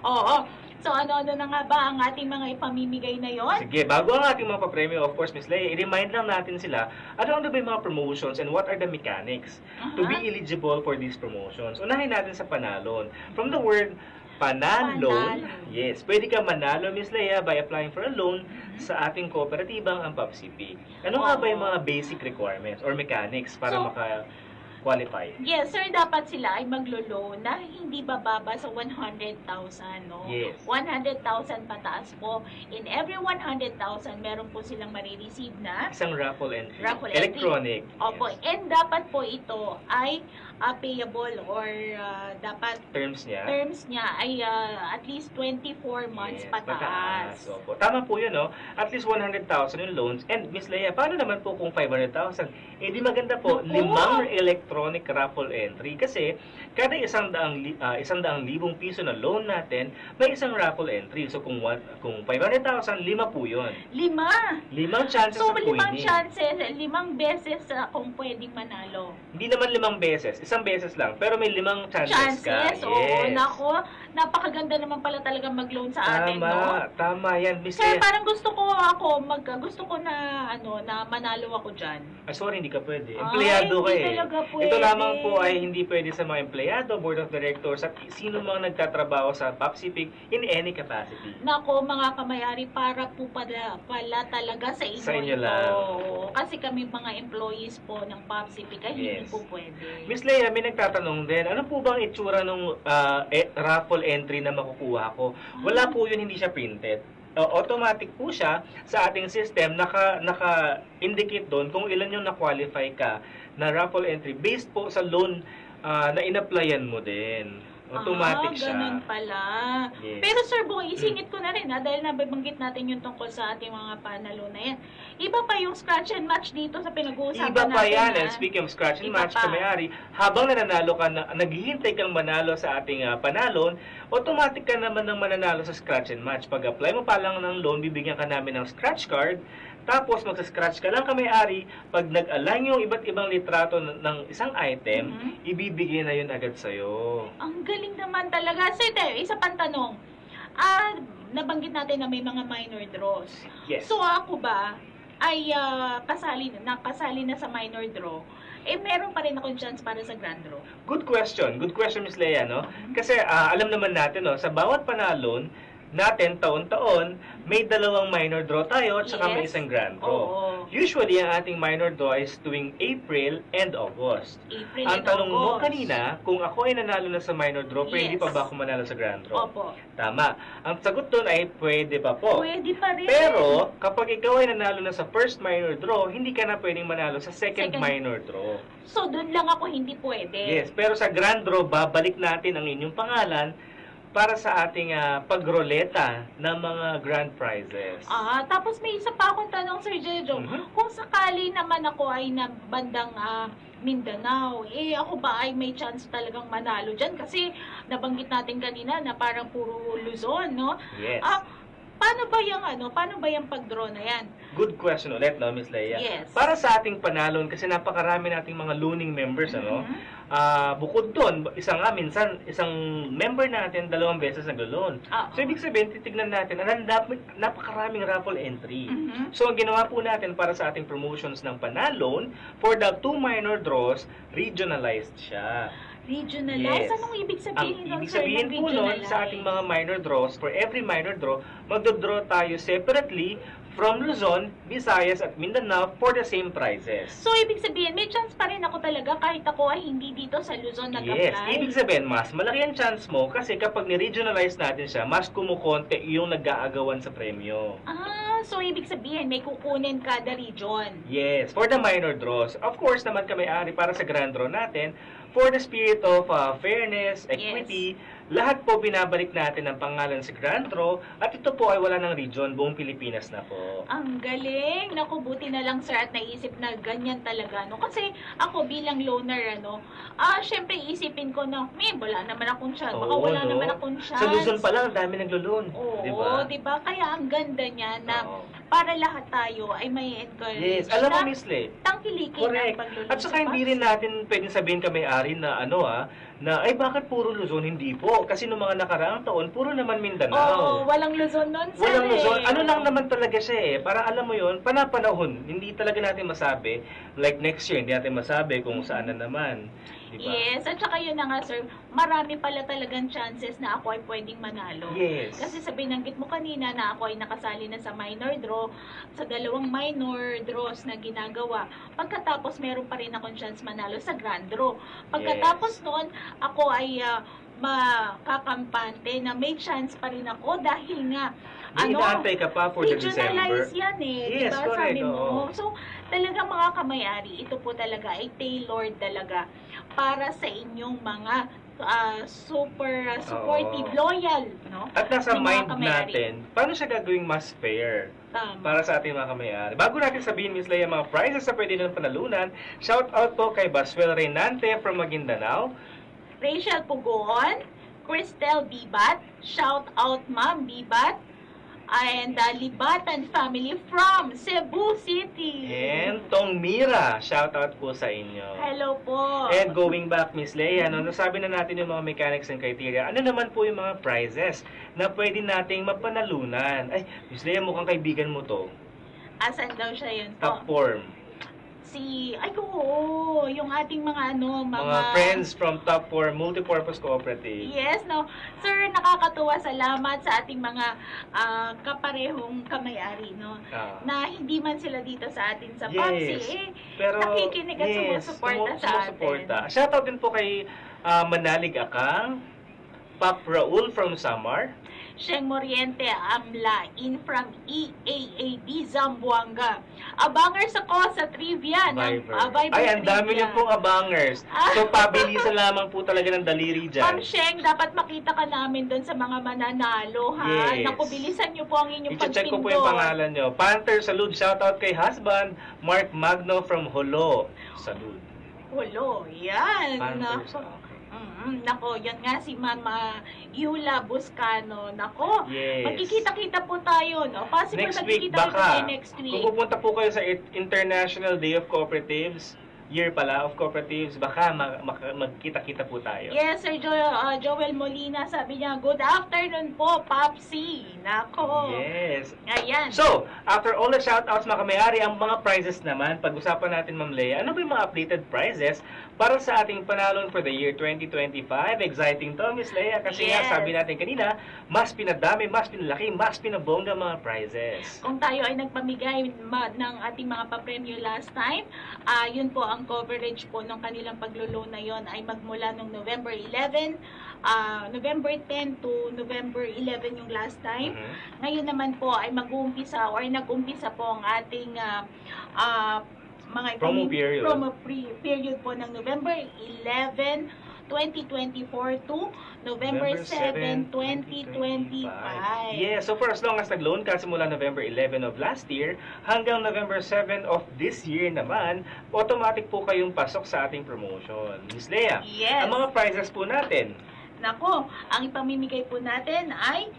Oo. So ano-ano na nga ba ang ating mga ipamimigay na yon? Sige, bago ang ating mga papremyo, of course, Miss Leia, i-remind lang natin sila ano ba yung mga promotions and what are the mechanics to be eligible for these promotions. Unahin natin sa Panalon. From the word Panalon, yes, pwede ka manalo, Miss Leia, by applying for a loan sa ating kooperatibang ang PAPCP. Ano nga ba yung mga basic requirements or mechanics para maka-qualify? Yes, sir, dapat sila ay maglo-loan na hindi bababa sa 100,000, no? Yes. 100,000 pataas po. In every 100,000, meron po silang marireceive na isang raffle entry. Electronic. Yes. Opo. And dapat po ito ay payable or dapat terms niya ay at least 24 months pataas. Opo. Tama po yun, no? At least 100,000 yung loans. And Miss Leia, paano naman po kung 500,000? Eh di maganda po, 5 electronic raffle entry. Kasi kada 100,000 piso na loan natin, may isang raffle entry. So kung 500,000, 5 po yun. 5 chances so, of winning. 5 chances, 5 beses kung pwedeng manalo. Hindi naman 5 beses. Isang beses lang. Pero may 5 chances ka. Yes. Oo, nako. Napakaganda naman pala talaga mag-loan sa atin, no? Tama yan, Miss Kaya parang gusto ko na manalo ako dyan. Sorry, hindi ka pwede. Empleyado ka eh. Ito lamang po ay hindi pwede sa mga empleyado, board of directors, at sino mga nagtatrabaho sa PAPCP in any capacity. Nako, mga kamayari, para po pala talaga sa inyo. Sa inyo lang. Kasi kami mga employees po ng PAPCP, kaya hindi po pwede. Miss Leia, may nagtatanong din, ano po bang itsura ng raffle entry na makukuha ko? Wala po yun, hindi siya printed. Automatic po siya sa ating system, naka-indicate doon kung ilan yung na-qualify ka na raffle entry based po sa loan na in-applyan mo din. Automatic siya. Ganun pala. Yes. Pero sir, isingit ko na rin dahil nababanggit natin yung tungkol sa ating mga panalo na yan. Iba pa yung scratch and match dito sa pinag-uusapan natin. Iba pa yan. And speaking of scratch and match, kamayari, habang nananalo ka, naghihintay kang manalo sa ating panalon, automatic ka naman ng mananalo sa scratch and match. Pag apply mo pa lang ng loan, bibigyan ka namin ng scratch card. Tapos, magsa-scratch ka lang kamay-ari, pag nag-align yung iba't ibang litrato ng isang item, ibibigay na yun agad sa'yo. Ang galing naman talaga. So, isa pang tanong. Nabanggit natin na may mga minor draws. Yes. So, ako ba ay kasali na sa minor draw, meron pa rin akong chance para sa grand draw? Good question. Good question, Miss Leia, no? Kasi alam naman natin, no, sa bawat panalon, natin taon-taon, may 2 minor draw tayo at saka may isang grand draw. Usually, ang ating minor draw is tuwing April and August. Ang tanong mo kanina, kung ako ay nanalo na sa minor draw, pwede pa ba ako manalo sa grand draw? Opo. Tama. Ang sagot doon ay pwede pa po. Pwede pa rin. Pero, kapag ikaw ay nanalo na sa first minor draw, hindi ka na pwedeng manalo sa second minor draw. So, doon lang ako hindi pwede. Yes, pero sa grand draw, babalik natin ang inyong pangalan para sa ating pagroleta ng mga grand prizes. Tapos may isa pa akong tanong, Sir Jejo. Kung sakali naman ako ay na bandang Mindanao, ako ba ay may chance talagang manalo dyan? Kasi nabanggit natin kanina na parang puro Luzon, no? Yes. Paano ba yung pag-draw na yan? Good question ulit, no, Miss Leia? Yes. Para sa ating panalon, kasi napakarami nating mga loaning members, ano? Bukod doon, isang member natin 2 beses naglo-loan. So, ibig sabihin, titignan natin, napakaraming raffle entry. So, ang ginawa po natin para sa ating promotions ng panalon, for the 2 minor draws, regionalized siya. Regionalize? Yes. Anong ibig sabihin nun, Ibig sir, sabihin ng po nun, regionalize? sa ating mga minor draws, for every minor draw, magdodraw tayo separately from Luzon, Visayas, at Mindanao for the same prizes. So, ibig sabihin, may chance pa rin ako talaga kahit ako ay hindi dito sa Luzon nag-apply? Yes, ibig sabihin, mas malaki ang chance mo kasi kapag ni-regionalize natin siya, mas kumukonte yung nag-aagawan sa premyo. So ibig sabihin, may kukunin kada region? Yes, for the minor draws. Of course, naman kami-ari para sa grand draw natin, for the spirit of fairness, equity, lahat po binabalik natin ang pangalan sa grand draw at ito po ay wala ng region, buong Pilipinas na po. Ang galing! Naku, buti na lang, sir, at naisip na ganyan talaga, no? Kasi ako bilang loaner, syempre isipin ko na, wala naman akong chance. Baka wala naman akong chance. Sa Luzon pa lang, ang dami naglo-loan. Oo, diba? Kaya ang ganda niya na para lahat tayo ay may encourage. Yes, alam mo, Miss Le. Tangkilikin ang pagluluto. At saka hindi rin natin pwedeng sabihin kami-ari na na ay bakit puro Luzon? Hindi po. Kasi noong mga nakaraang taon, puro naman Mindanao. Walang Luzon nun, sir. Walang Luzon. Ano lang naman talaga siya Para alam mo yun, panapanahon. Hindi talaga natin masabi. Like next year, hindi natin masabi kung saan na naman. Diba? Yes, at saka yun na nga, sir, marami pala talagang chances na ako ay pwedeng manalo. Yes. Kasi binanggit mo kanina na ako ay nakasali na sa minor draw, sa 2 minor draws na ginagawa. Pagkatapos, meron pa rin akong chance manalo sa grand draw. Pagkatapos noon, ako ay makakampante na may chance pa rin ako dahil nga inaantay ka pa for the December. Regionalize yan Yes, diba? correct. Sabi mo. So, talaga mga kamay-ari, ito po talaga ay tailored talaga para sa inyong mga super supportive, loyal, no? At nasa mind natin, paano siya gagawing mas fair para sa ating mga kamay-ari? Bago natin sabihin, Miss Leia, mga prizes na pwede ng panalunan, shout out po kay Baswell Reynante from Maguindanao, Rachel Pugon, Cristel Bibat, shout out Ma'am Bibat, and Libatan family from Cebu City. And Tong Mira, shout out po sa inyo. Hello po. And going back, Miss Leia, nasabi na natin yung mga mechanics and criteria. Ano naman po yung mga prizes na pwede nating mapanalunan? Ay, Miss Leia, mukhang kaibigan mo to. Asan daw siya yun po? Top form. Yung ating mga friends from Top 4 Multipurpose Cooperative. Yes, no. Sir, nakakatuwa, salamat sa ating mga kaparehong kamay-ari, no. Na hindi man sila dito sa atin sa PAPSI, pero nakikinig at sumusuporta sa atin. Shoutout din po kay Manalig Akang, Pap Raul from Samar, Sheng Moriente Amlain from EAAB Zamboanga. Abangers ako sa trivia ng Viber Ay, ang dami niyo pong abangers. So, pabilisan lamang po talaga ng daliri dyan. Ma'am Sheng, dapat makita ka namin doon sa mga mananalo, ha? Yes. Naku, bilisan niyo po ang inyong pagpindot. I-check ko po yung pangalan niyo. Panther Salud, shoutout kay husband, Mark Magno from Holo. Salud. Holo, yan. Panther, Nako, yan nga si Mama Yula Buscano. Nako, yes. magkikita-kita po tayo, no? Possible next week, magkikita baka. next week. Kung pupunta po kayo sa International Day of Cooperatives, year pala of cooperatives, baka magkita-kita po tayo. Yes, Sir Joel Molina, sabi niya, good afternoon po, Papsi. Nako. Yes. Ayan. So, after all the shoutouts, mga kamay-ari, ang mga prizes naman, pag-usapan natin, Ma'am Leia, ano ba yung mga updated prizes para sa ating panalon for the year 2025? Exciting to, Miss Leia, kasi nga sabi natin kanina, mas pinadami, mas pinalaki, mas pinabongga mga prizes. Kung tayo ay nagpamigay ng ating mga papremyo last time, yun po ang coverage po ng kanilang paglo-loan na yon ay magmula noong November 11, November 10 to November 11 yung last time. Ngayon naman po ay mag-uumpisa or nag-umpisa po ang ating mga promo period po ng November 11 2024 to November 7, 2025. Yeah, so for as long as nag-loan ka simula November 11 of last year hanggang November 7 of this year naman, automatic po kayong pasok sa ating promotion. Miss Lea, Yes. ang mga prizes po natin. Nako, ang ipamimigay po natin ay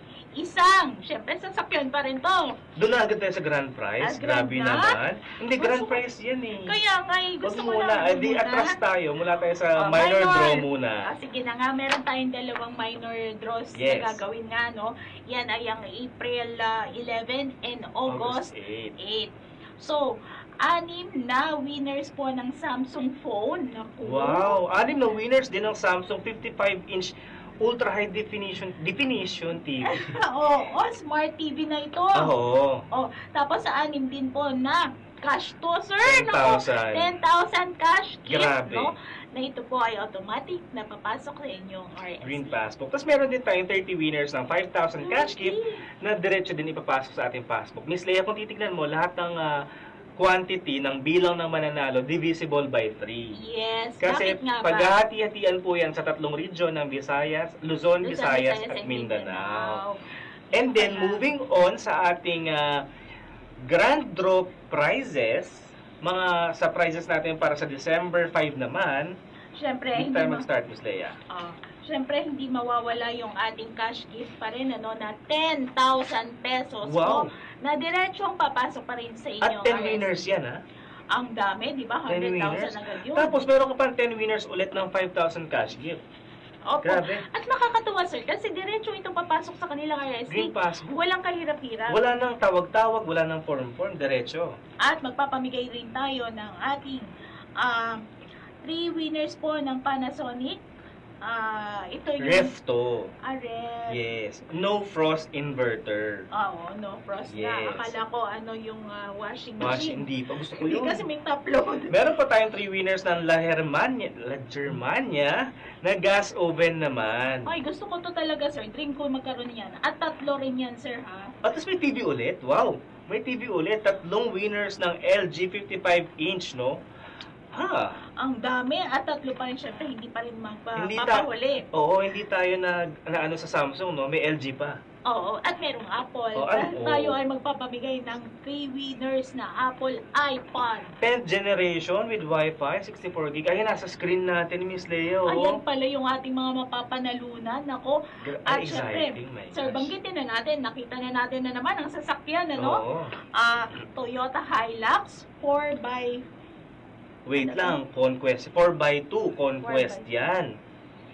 syempre sasakyan pa rin to. Doon na agad tayo sa grand prize. Grabe naman. Hindi, grand prize yan eh. Kaya nga, gusto ko muna. na. Di atras tayo. Mula tayo sa minor draw muna. Sige na nga, meron tayong dalawang minor draws Yes. na gagawin nga, no? Yan ay ang April 11 and August 8. So, 6 na winners po ng Samsung phone. Naku. Wow! 6 na winners din ng Samsung 55-inch Ultra High Definition TV. Oo, smart TV na ito. Oo. Tapos sa 6 din po na cash to, sir. 10,000. 10,000 cash gift, Grabe. no? Na ito po ay automatic na papasok sa inyong RS. Green Passbook. Tapos meron din tayong 30 winners ng 5,000 cash gift na diretso din ipapasok sa ating passbook. Miss Lea, kung titignan mo, lahat ng quantity ng bilang ng mananalo divisible by 3. Yes, Kasi bakit nga ba? paghahati-hatian po yan sa 3 region ng Visayas, Luzon, Visayas at Mindanao. And then moving on sa ating grand draw prizes, mga sa prizes natin para sa December 5 naman. Siyempre, hindi tayo mag-start, Miss Lea. Siyempre, hindi mawawala yung ating cash gift pa rin, na 10,000 pesos Wow. po, na diretsong papasok pa rin sa At inyong 10 winners yan, ha? Ang dami, di ba? 10 100,000 winners. agad yun. Tapos meron ka pang 10 winners ulit ng 5,000 cash gift. Opo. Grabe. At nakakatuwa, sir, kasi diretso itong papasok sa kanilang RSC. Green Passbook. Walang kahirap-hirap. Wala nang tawag-tawag, wala nang form-form, diretso. At magpapamigay rin tayo ng ating 3 winners po ng Panasonic. Ito yung Refto. Ref. Yes. No frost inverter. Oo, no frost Yes. na. Akala ko yung washing Washing, machine. hindi pa. Gusto ko Hindi yun. kasi may top load. Meron pa tayong 3 winners ng La Germania na gas oven naman. Ay, gusto ko to talaga, sir. Dream ko magkaroon yan. At 3 rin yan, sir, ha? At tapos may TV ulit. Wow! May TV ulit. 3 winners ng LG 55-inch, no? Ang dami. At 3 pa rin, syempre, hindi pa rin Hindi magpapahuli. Oo, hindi tayo na ano sa Samsung, no? May LG pa. Oo, at merong Apple. Oo. Tayo ay magpapamigay ng 3 winners na Apple iPod. 10th generation with Wi-Fi, 64 gig. Ayan, nasa screen natin, Miss Leo. Ayan pala yung ating mga mapapanalunan. Ako, at syempre, exciting, my sir, gosh. banggitin na natin. Nakita na natin na naman ang sasakyan, ano? Oo. Toyota Hilux 4x... Wait lang, Conquest. 4x2 Conquest yan.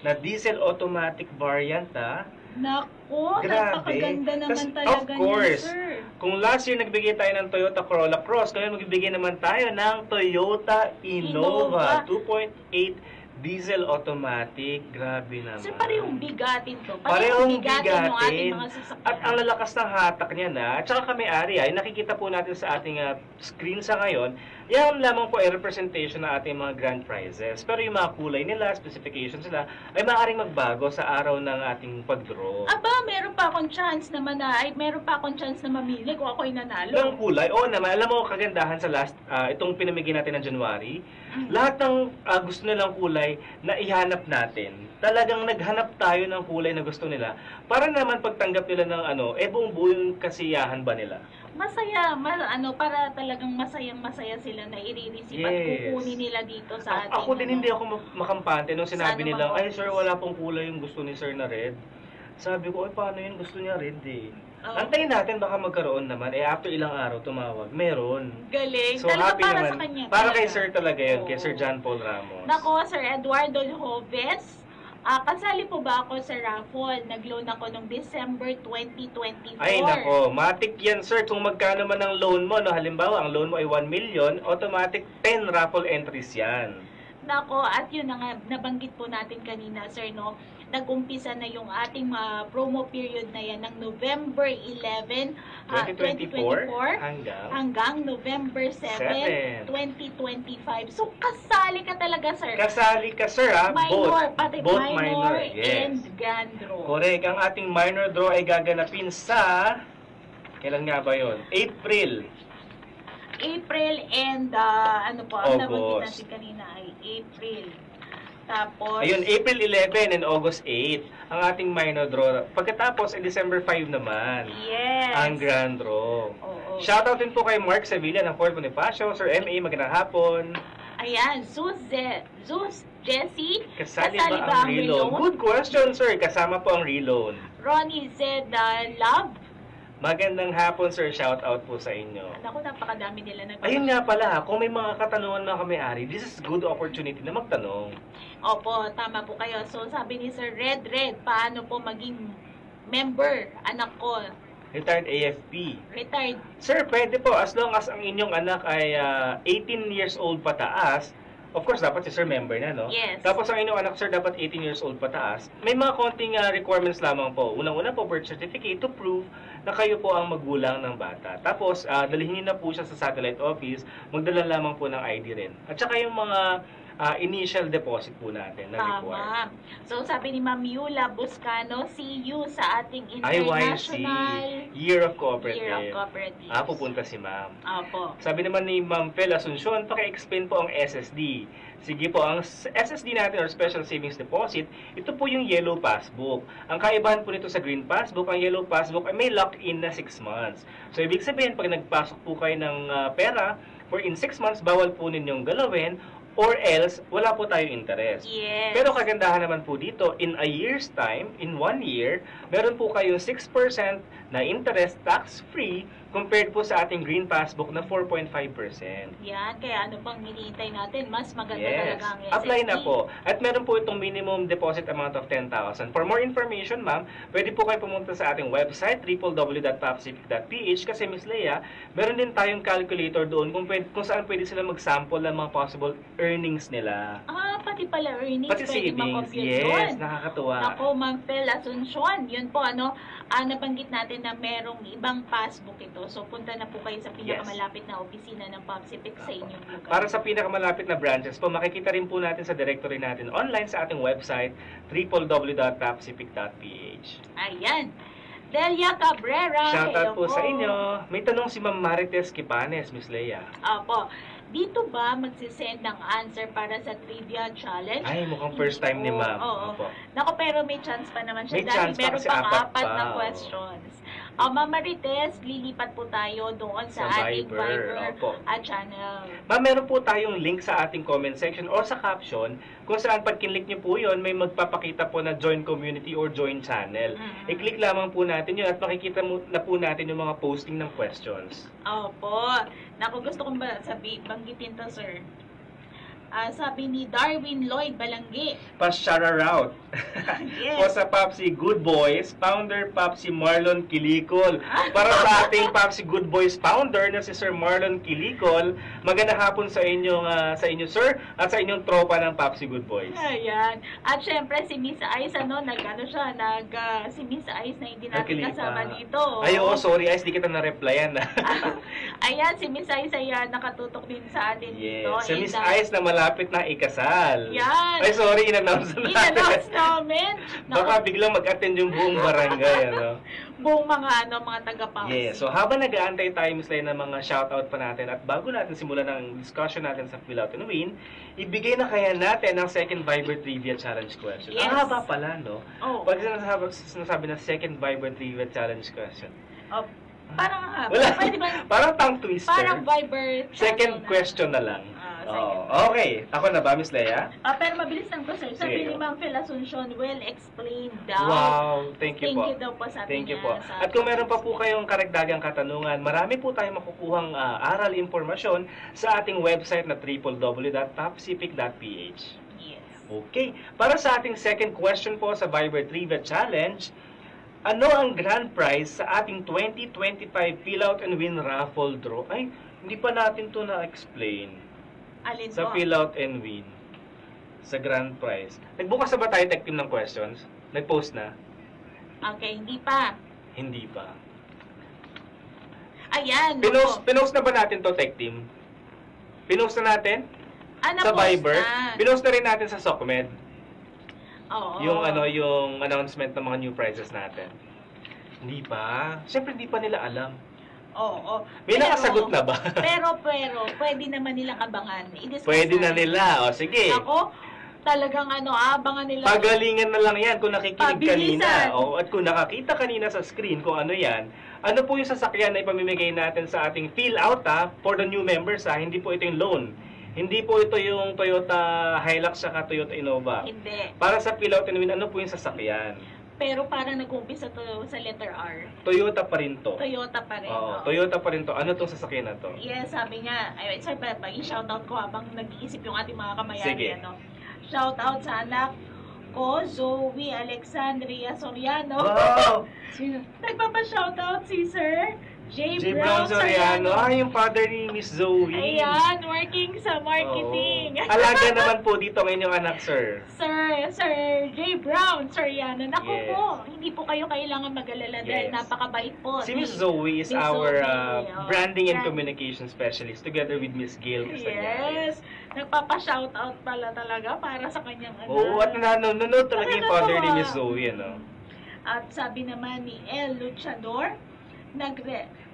Na diesel automatic variant, ha? Naku, Grabe. napakaganda naman Tas, talaga of course, niya, sir. kung last year nagbigay tayo ng Toyota Corolla Cross, ngayon magbibigay naman tayo ng Toyota Innova 2.8 diesel automatic. Grabe naman. Sir, parehong bigatin to. Parehong bigatin yung ating bigatin. mga sasakyan. At ang lalakas ng hatak niya na, at saka kami-ari ay nakikita po natin sa ating screen sa ngayon, yan lamang po ay representation ng ating mga grand prizes. Pero yung mga kulay nila, specifications nila, ay maaaring magbago sa araw ng ating pag-draw. Aba, meron pa akong chance naman meron pa akong chance na mamili kung ako'y nanalo. Ng kulay, oo naman. Alam mo, kagandahan sa itong pinamigay natin ng January, lahat ng gusto nilang kulay na ihanap natin. Talagang naghanap tayo ng kulay na gusto nila para naman pagtanggap nila ng buong buo yung kasiyahan ba nila. Masaya, para talagang masayang-masaya sila na i-receive at kukunin nila dito sa ating... Ako din hindi ako makampante nung sinabi Sana nila, ay maubos. sir, wala pong kulay yung gusto ni sir na red. Sabi ko, ay paano yun, gusto niya red eh. Antayin natin, baka magkaroon naman. After ilang araw tumawag, meron. Galing. So Talaga happy para naman. sa kanya. Para talaga. kay sir talaga yun, kay Sir John Paul Ramos. Nako, Sir Eduardo Joves. Kasali po ba ako sa raffle? Nag-loan ako noong December 2024. Ay nako, matik yan sir. Kung magkano man ang loan mo, no? Halimbawa, ang loan mo ay 1 million, automatic 10 raffle entries yan. Nako, at yun na nga, nabanggit po natin kanina, sir, no? Nag-umpisa na yung ating promo period na yan ng November 11, 2024 hanggang November 7, 2025. So, kasali ka talaga, sir. Kasali ka, sir, ha? Minor, pati both minor yes. and grand draw. Correct. Ang ating minor draw ay gaganapin sa... Kailan nga ba yun? April and ang nabanggit August. natin kanina ay April. Tapos, Ayun, April 11 and August 8, ang ating minor draw. Pagkatapos, December 5 naman, yes. ang grand draw. Oo. Shoutout din po kay Mark Sevilla ng Fort Bonifacio, Sir M.A. magandang hapon. Ayan, Zeus Jessie, Kasali ba ang reloan? Good question, sir. Kasama po ang reloan. Ronnie said, love. Magandang hapon, sir. Shoutout po sa inyo. Naku, napakadami nila nag- Ayun nga pala, kung may mga katanungan mga kami-ari, this is good opportunity na magtanong. Opo, tama po kayo. So, sabi ni Sir Red, paano po maging member, anak ko? Retired AFP. Retired. Sir, pwede po, as long as ang inyong anak ay 18 years old pataas, of course, dapat si sir member na, no? Yes. Tapos ang inyong anak, sir, dapat 18 years old pataas. May mga konting requirements lamang po. Unang-una po, birth certificate to prove na kayo po ang magulang ng bata. Tapos, dalhin na po siya sa satellite office, magdala lamang po ng ID rin. At saka yung mga initial deposit po natin na required. So, sabi ni Ma'am Yula Buscano, see you sa ating IYC, International Year of Cooperative. Year of Cooperative. Pupunta si ma'am. Opo. Sabi naman ni Ma'am Fel Asuncion, paki-explain po ang SSD. Sige po, ang SSD natin or Special Savings Deposit, ito po yung yellow passbook. Ang kaibahan po nito sa green passbook, ang yellow passbook ay may lock-in na 6 months. So, ibig sabihin, pag nagpasok po kayo ng pera, for in 6 months, bawal po ninyong galawin, or else, wala po tayong interest. Yes. Pero kagandahan naman po dito, in a year's time, in 1 year, meron po kayong 6% na interest tax-free compared po sa ating green passbook na 4.5%. Yan, kaya ano pang hinihintay natin? Mas maganda Yes. talaga ang SSD. Apply na po. At meron po itong minimum deposit amount of 10,000. For more information, ma'am, pwede po kayo pumunta sa ating website, www.papcific.ph, kasi Miss Leia, meron din tayong calculator doon kung saan pwede sila mag-sample ng mga possible earnings nila. Pati pala earnings, Pati pwede savings. makompute Yes, yun. nakakatuwa. Ako, Ma'am Fel Asuncion, yun po, nabanggit natin na merong ibang passbook ito. So, punta na po kayo sa pinakamalapit na opisina ng Papcific sa inyong lugar. Para sa pinakamalapit na branches po, makikita rin po natin sa directory natin online sa ating website, www.papcific.ph. Ayan. Delia Cabrera. Shoutout po hello sa inyo. May tanong si Ma'am Marites Kipanes, Miss Leia. Opo. Dito ba magsisend ng answer para sa trivia challenge? Ay, mukhang first time ni Ma'am. Oo. Opo. Naku, pero may chance pa naman siya May dahil chance pa meron kasi pang apat apat pa, na oo. questions. Ma'am Marites, lilipat po tayo doon sa Sa ating Viber, opo. channel. Ma'am, meron po tayong link sa ating comment section or sa caption kung saan pag kinlik niyo po yun, may magpapakita po na join community or join channel. I-click lamang po natin yun at makikita na po natin yung mga posting ng questions. Opo. Naku, gusto kong banggitin to, sir. Sabi ni Darwin Lloyd Balangge. Pa-shout out. Yes. Po sa Papsi Good Boys, founder Papsi Marlon Kilikol. Para sa ating Papsi Good Boys founder na si Sir Marlon Kilikol, magandang hapon sa inyo sir at sa inyong tropa ng Papsi Good Boys. Ayan. At syempre si Miss Ice si Miss Ice na hindi natin kasama dito. Ay, oo, sorry Ice, di kita na-replyan. Ayan, si Miss Ice ay nakatutok din sa atin dito. Si Miss Ice na malapit na ikasal. Yan. Ay, sorry, in-announce natin. In-announce namin. Baka biglang mag-attend yung buong barangay, ano? Buong mga taga-Papsi. Yes. So, habang nag-aantay tayo, Miss Leia, ng mga shoutout pa natin at bago natin simulan ang discussion natin sa Fill Out and Win, ibigay na kaya natin ang second Viber Trivia Challenge question. Yes. Ang haba pala, no? Oh. Pag sinasabi na second Viber Trivia Challenge question. Parang Wala. Parang tongue twister. Parang Viber second question na lang. Okay. Ako na ba, Miss Leia? Pero mabilis lang po, sir. Sabi Sige. ni Ma'am Fel Asuncion, well explained daw. Wow, thank you po. Thank you daw po, sabi Thank you niya. po. At kung meron pa po kayong karagdagang katanungan, marami po tayong makukuhang aral impormasyon sa ating website na www.papcific.ph. Yes. Okay. Para sa ating second question po sa Viber Trivia Challenge, ano ang grand prize sa ating 2025 Fill Out and Win raffle draw? Ay, hindi pa natin to na-explain. Alin Sa po? Fill Out and Win. Sa grand prize. Nagbukas na ba tayo, tech team, ng questions? Nag-post na? Okay, hindi pa. Hindi pa. Ayan. Pinost na ba natin to, tech team? Pinost na natin? Sa post Viber? na. Pinost na rin natin sa SOCMED. Oo. Yung announcement ng mga new prizes natin. Hindi pa. Siyempre, hindi pa nila alam. Oo. May nakasagot na ba? pero, pwede naman nilang abangan. Pwede na nila. O, sige. Ako, talagang abangan nila. Pagalingan na lang yan kung nakikinig Pabilisan. kanina. At kung nakakita kanina sa screen kung ano yan, ano po yung sasakyan na ipamimigay natin sa ating fill out for the new members Hindi po ito yung loan. Hindi po ito yung Toyota Hilux saka Toyota Innova. Hindi. Para sa fill out and win, ano po yung sasakyan? Pero parang nag-umpisa to sa letter R. Toyota pa rin to. Toyota pa rin. Oo, Toyota pa rin to. Ano tong sasakyan na to? Yes, sabi niya. Ay, sir, i-shoutout ko habang nag-iisip yung ating mga kamayari. Sige. Shoutout sa anak ko, Zoe Alexandria Soriano. Wow! Nagpapa-shoutout si Sir J. Brown Soriano. Yung father ni Miss Zoe. Ayan, working sa marketing. Alaga naman po dito ang inyong anak, sir. Sir J. Brown Soriano. Naku Yes. po, hindi po kayo kailangan mag-alala dahil Yes. napakabait po. Si Miss Zoe is Miss our Zoe, branding and brand- communication specialist together with Miss Gail Castañares. Yes. Nagpapa-shoutout pala talaga para sa kanyang anak. Oo, at nanonood talaga yung father ni Miss Zoe, ano? At sabi naman ni El Luchador,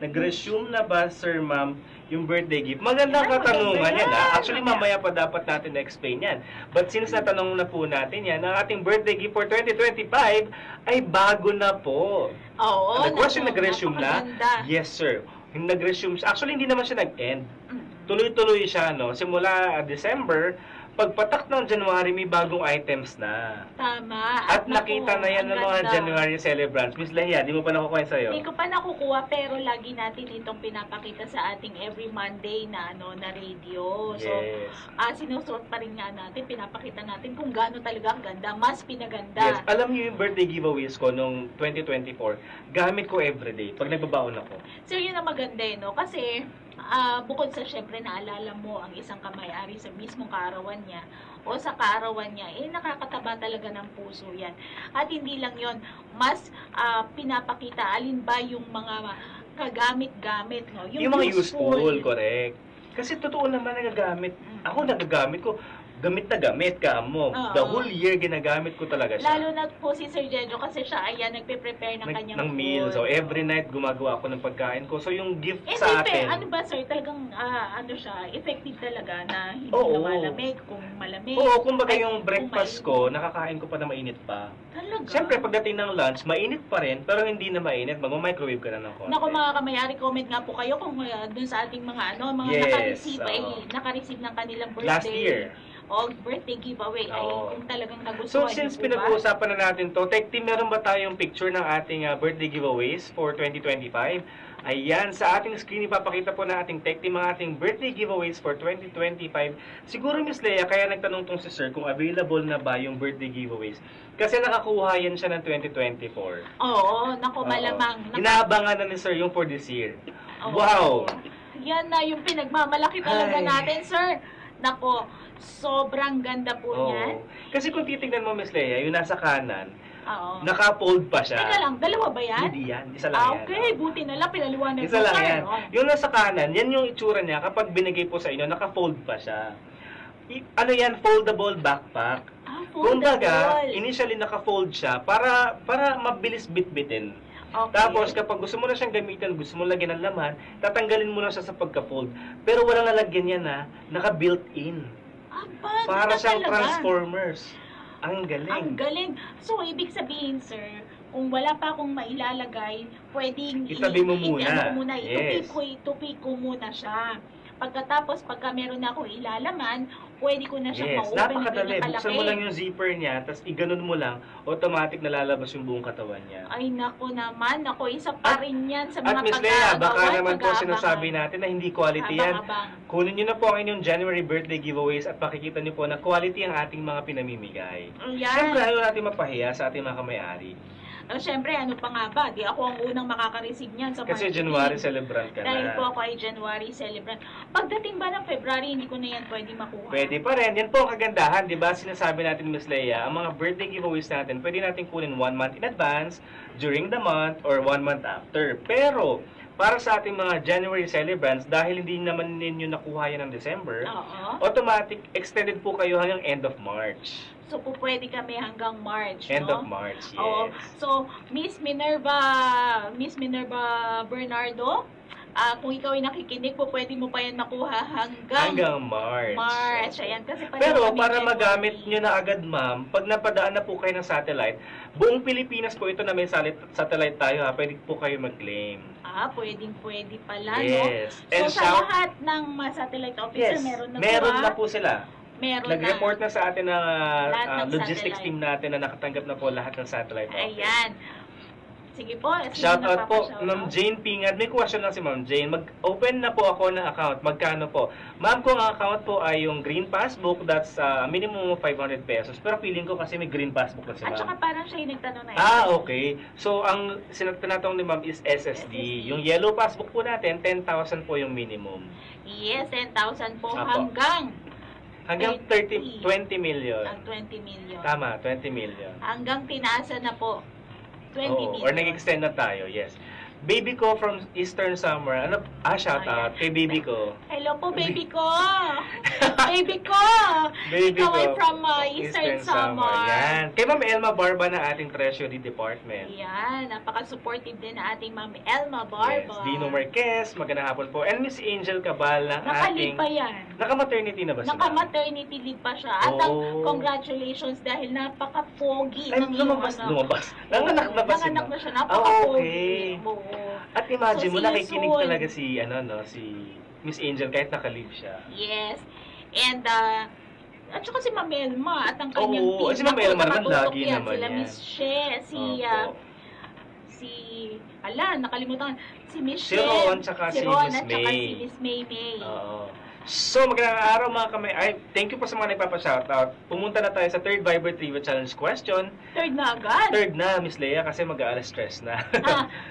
Nag-resume na ba, sir, ma'am, yung birthday gift? Magandang katanungan yan, ha? Actually, mamaya pa dapat natin na-explain yan. But since natanong na po natin yan, ang ating birthday gift for 2025 ay bago na po. Oo. Nag-question, nag-resume na? napakaganda. Yes, sir. Yung nag-resume siya. Actually, hindi naman siya nag-end. Tuloy-tuloy siya, no? Simula December, pagpatak ng January, may bagong items na. Tama. At nakita na yan ng ang mga ganda. January celebrants. Miss Leia, di mo pa nakukuha sa'yo? Hindi ko pa nakukuha pero lagi natin itong pinapakita sa ating every Monday na na radio. So, Yes. sinusuot pa rin nga natin, pinapakita natin kung gaano talaga ang ganda, mas pinaganda. Yes. Alam niyo yung birthday giveaways ko nung 2024, gamit ko everyday pag nagbabaon ako. So, yun ang maganda no? Kasi, bukod sa syempre naalala mo ang isang kamay-ari sa mismong kaarawan niya o sa kaarawan niya, nakakataba talaga ng puso yan. At hindi lang yon, mas pinapakita alin ba yung mga kagamit-gamit, no? Yung mga useful, correct. Kasi totoo naman nagagamit. Ako nagagamit ko. Gamit na gamit ka mo. Oo. The whole year ginagamit ko talaga siya. Lalo na po si Sir Jejo kasi siya nagpe-prepare ng kanyang ng meal. food. So every night gumagawa ako ng pagkain ko. So yung gift Hindi, sa akin. ano ba sir, talagang siya, effective talaga na hindi Oo. na malamig, kung malamig. Oo, kumbaga ay, yung kung breakfast ko, nakakain ko pa na mainit pa. Talaga? Siyempre, pagdating ng lunch, mainit pa rin, pero hindi na mainit. Mag-microwave ka na ng konti. Naku mga kamayari, comment nga po kayo kung dun sa ating mga mga Yes, naka-receive oo. naka-receive ng kanilang birthday. Last year. O birthday giveaway ay Oo. kung talagang So, nagustuhan since niyo po ba? pinag-uusapan na natin to, Tech Team, meron ba tayong picture ng ating birthday giveaways for 2025? Ayan, sa ating screen, ipapakita po na ating Tech Team ang ating birthday giveaways for 2025. Siguro, Miss Leia, kaya nagtanong tong si Sir kung available na ba yung birthday giveaways. Kasi nakakuha yan siya ng 2024. Oo, naku malamang. Inaabangan na ni Sir yung for this year. Oo. Wow! Yan na yung pinagmamalaki talaga Ay. natin, sir. Nako, sobrang ganda po niyan. Oo. Kasi kung titignan mo, Miss Leia, yung nasa kanan, Oo. naka-fold pa siya. Teka lang, dalawa ba yan? Hindi yan, isa lang yan. Okay, buti na lang, pinaliwanag Isa mo, lang sir. yan. Oh. Yung nasa kanan, yan yung itsura niya kapag binigay po sa inyo, naka-fold pa siya. Ano yan? Foldable backpack. Kumbaga, initially naka-fold siya para mabilis bitbitin. Okay. Tapos kapag gusto mo na siyang gamitin, gusto mo lagyan ng laman, tatanggalin mo na siya sa pagka-fold. Pero walang lalagyan yan naka-built-in. Para siyang Transformers. Ang galing. Ang galing. So, ibig sabihin, sir, kung wala pa akong mailalagay, pwedeng Itabi mo muna. Yes. Itupi ko muna siya. Pagkatapos, pagka meron na akong ilalaman, pwede ko na siyang Yes, ma-open. napakadali. ng Buksan mo lang yung zipper niya, tapos iganon mo lang, automatic nalalabas yung buong katawan niya. Ay, naku naman. Naku, isa pa rin yan sa mga At Miss Leia, baka pag-aagawan, naman po pag-aabangan. sinasabi natin na hindi quality yan. Abang-abang. Kunin nyo na po ang inyong January birthday giveaways at makikita nyo po na quality ang ating mga pinamimigay. Yan. Siyempre, ayaw natin mapahiya sa ating mga kamay-ari. Siyempre, ano pa nga ba? Di ako ang unang makaka-receive niyan sa Kasi marketing. January celebrant ka Dahil na. po ako ay January celebrant. Pagdating ba ng February, hindi ko na yan pwede makuha. Pwede pa rin. Yan po ang kagandahan, di ba? Sinasabi natin, Miss Leia, ang mga birthday giveaways natin, pwede natin kunin 1 month in advance, during the month, or 1 month after. Pero, para sa ating mga January celebrants, dahil hindi naman ninyo nakuha yan ng December, automatic extended po kayo hanggang end of March. So, pwede kami hanggang March, End no? of March, yes. Oo. So, Miss Minerva Bernardo, kung ikaw ay nakikinig po, pwede mo pa yan makuha hanggang March. March. Ayan, kasi pero para magamit nyo na agad, ma'am, pag napadaan na po kayo ng satellite, buong Pilipinas po ito na may satellite tayo, ha, pwede po kayo mag-claim. Pwede pala, yes. No? So, sa lahat ng mga satellite officer, meron na po sila. Nag-report na sa atin ng logistics team natin na nakatanggap na po lahat ng satellite office. Ayan. Sige po. Shout out po, Ma'am Jane Pingad. May question lang si Ma'am Jane. Mag-open na po ako ng account. Magkano po? Ma'am, kung ang account po ay yung green passbook, that's minimum of 500 pesos. Pero feeling ko kasi may green passbook na si Ma'am. At saka parang siya yung nagtanong na okay. So, ang sinagtanong ni Ma'am is SSD. Yung yellow passbook po natin, 10,000 po yung minimum. Yes, 10,000 po hanggang 20 million. Ang 20 million. Tama, 20 million. Hanggang tinaasa na po. 20 million. Or nag-extend na tayo, yes. Baby ko from Eastern Summer. Shout out kay baby ko. Hello po, baby ko. Baby ko. Baby Ikaw ko. ay from Eastern Summer. Yan. Kay Ma'am Elma Barba na ating Treasury Department. Yan. Napaka-supportive din na ating Ma'am Elma Barba. Yes. Dino Marquez, magandang hapon po. And Miss Angel Cabal ng Nakalive pa yan. Naka-maternity na ba siya? Naka-maternity leave pa siya. At congratulations dahil napaka-pogi. Lumabas. Nanganak na ba siya? Nanganak na siya. Napaka-pogi. At imagine mo, nakikinig talaga si Miss Angel kahit naka-leave siya. Yes. And, at saka si Ma'am Elma at ang kanyang team. Si Ma'am Elma naman lagi naman sila yan. Miss She, nakalimutan. Si Miss Si Ron, tsaka si Miss May. Si Miss May. So, magandang araw mga kamay. Thank you po sa mga nagpapa-shoutout. Pumunta na tayo sa third Viber Trivia Challenge question. Third na agad? Third na, Miss Leia, kasi mag-aalas stress na.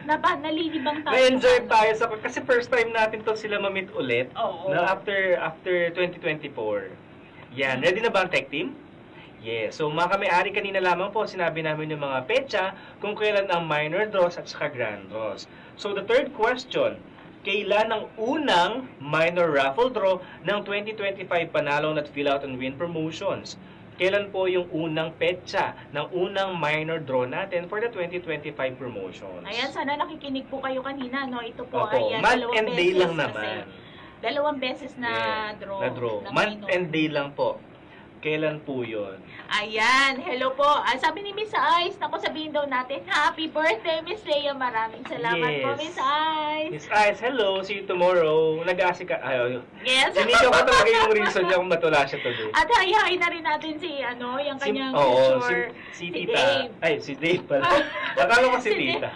Nalilibang tayo. Na-enjoy tayo kasi first time natin to sila mamit ulit. Na after 2024. Yan. Ready na ba ang tech team? Yes. So, mga kamay-ari, kanina lamang po, sinabi namin yung mga petsa kung kailan ang minor draws at saka grand draws. So, the third question, kailan ang unang minor raffle draw ng 2025 Panalong at Fill Out and Win promotions? Kailan po yung unang petsa ng unang minor draw natin for the 2025 promotions? Ayan, sana nakikinig po kayo kanina, no? Ito po ay month and day lang naman. Dalawang beses na draw. Month and day lang po. Kailan po yun? Ayan, hello po. Sabi ni Miss Ice, naku, sabihin daw natin, happy birthday, Miss Leia. Maraming salamat po, Miss Ice. Miss Ice, hello. See you tomorrow. Nag-aasika. Yes. Sinito ko talaga yung reason niya kung matula siya today. At hayahay na rin natin yung kanyang future. Si Tita. Dave. Si Dave pala. Akala ko si Tita.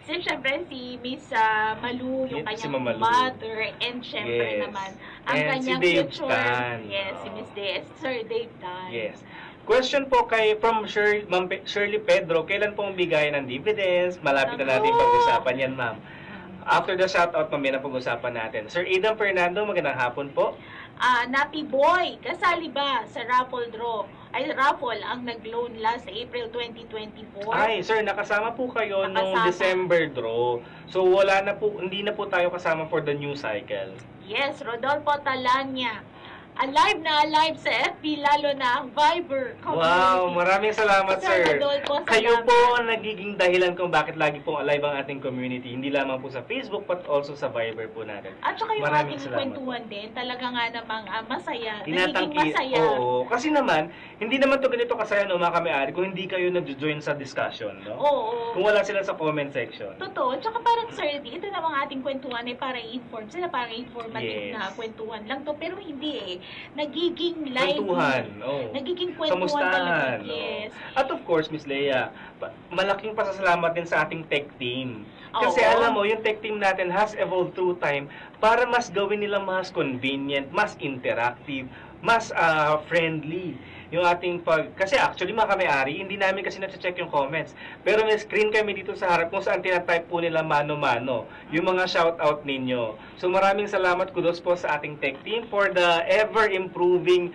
Siyempre si Miss Malu, yung kanyang mother. And siyempre naman, ang kanyang future. Yes, si Miss Sir Dave. Yes. Question po from Ma'am Shirley Pedro, kailan pong bigay ng dividends? Malapit na natin pag-usapan yan, ma'am. After the shoutout, mamaya na pag-usapan natin. Sir Aidan Fernando, magandang hapon po. Nappy Boy, kasali ba sa raffle draw? Raffle ang nag-loan last April 2024? Ay, sir, nakasama po kayo nung December draw. So, hindi na po tayo kasama for the new cycle. Yes, Rodolfo Talanya. Alive na alive sa FB, lalo na ang Viber community. Wow, maraming salamat, sir. Rodolfo, kayo po ang nagiging dahilan kung bakit lagi pong alive ang ating community. Hindi lamang po sa Facebook, but also sa Viber po natin. At saka yung ating kwentuhan din, talaga nga namang masaya. Nagiging masaya. Oo, kasi naman, hindi naman to ganito kasaya, no, mga kami-ari, kung hindi kayo nag-join sa discussion, no? Oo. Kung wala sila sa comment section. Totoo. At saka parang, sir, ito namang ating kwentuhan ay para i-inform. Sila para informative na kwentuhan lang to. Pero hindi nagiging live. Kwentuhan. Nagiging kwentuhan talaga. Yes. At of course, Miss Leia, malaking pasasalamat din sa ating tech team. Kasi alam mo, yung tech team natin has evolved through time para mas gawin nila mas convenient, mas interactive, mas friendly yung ating kasi actually mga kami-ari, hindi namin kasi na-check yung comments. Pero may screen kami dito sa harap kung saan tinatype po nila mano-mano yung mga shoutout ninyo. So maraming salamat, kudos po sa ating tech team for the ever-improving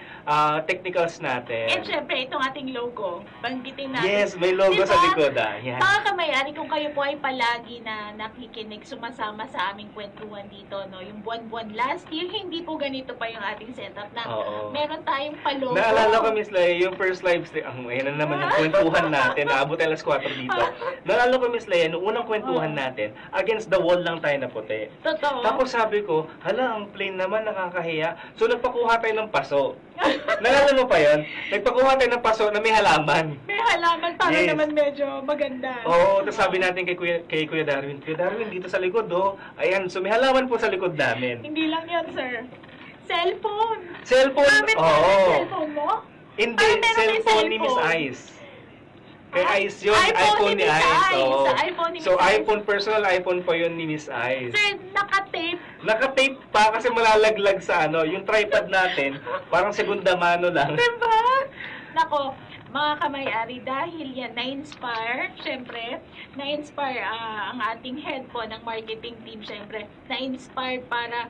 technicals natin. And syempre, itong ating logo, banggitin natin. Yes, may logo sa likod. Yan. Mga kamay-ari, kung kayo po ay palagi na nakikinig, sumasama sa aming kwentuhan dito, no? Yung buwan-buwan last year, hindi po ganito pa yung ating setup na meron tayong pa-logo. Naalala ko, Miss Lay, yung first live stream, ayan na naman yung kwentuhan natin, naabot tayo alas 4 dito. Nalala ko, Miss Lay, nung unang kwentuhan natin, against the wall lang tayo na puti. Totoo. Tapos sabi ko, hala, ang plain naman, nakakahiya. So nagpakuha tayo ng paso. Nalala mo pa yun? Nagpakuha tayo ng paso na may halaman. May halaman, para Yes. naman medyo maganda. Oo, tapos sabi natin kay Kuya Darwin, Kuya Darwin, dito sa likod, oh. Ayan, so may halaman po sa likod namin. Hindi lang yan, sir. Cellphone. Cellphone? Gamit mo Oo. yung cellphone mo? Hindi, Ay, meron may cellphone ni Miss cellphone. Ice. Kay Ice yun, iPhone iPhone ni ni Miss Ice. Ice. Oo. iPhone ni Miss So, Ice. iPhone, personal iPhone pa yun ni Miss Ice. Sir, naka-tape. Naka-tape pa kasi malalaglag sa ano, yung tripod natin, parang segunda mano lang. Diba? Nako, mga kamay-ari, dahil yan na-inspire, syempre, na-inspire ang ating head po ng marketing team, syempre, na-inspire para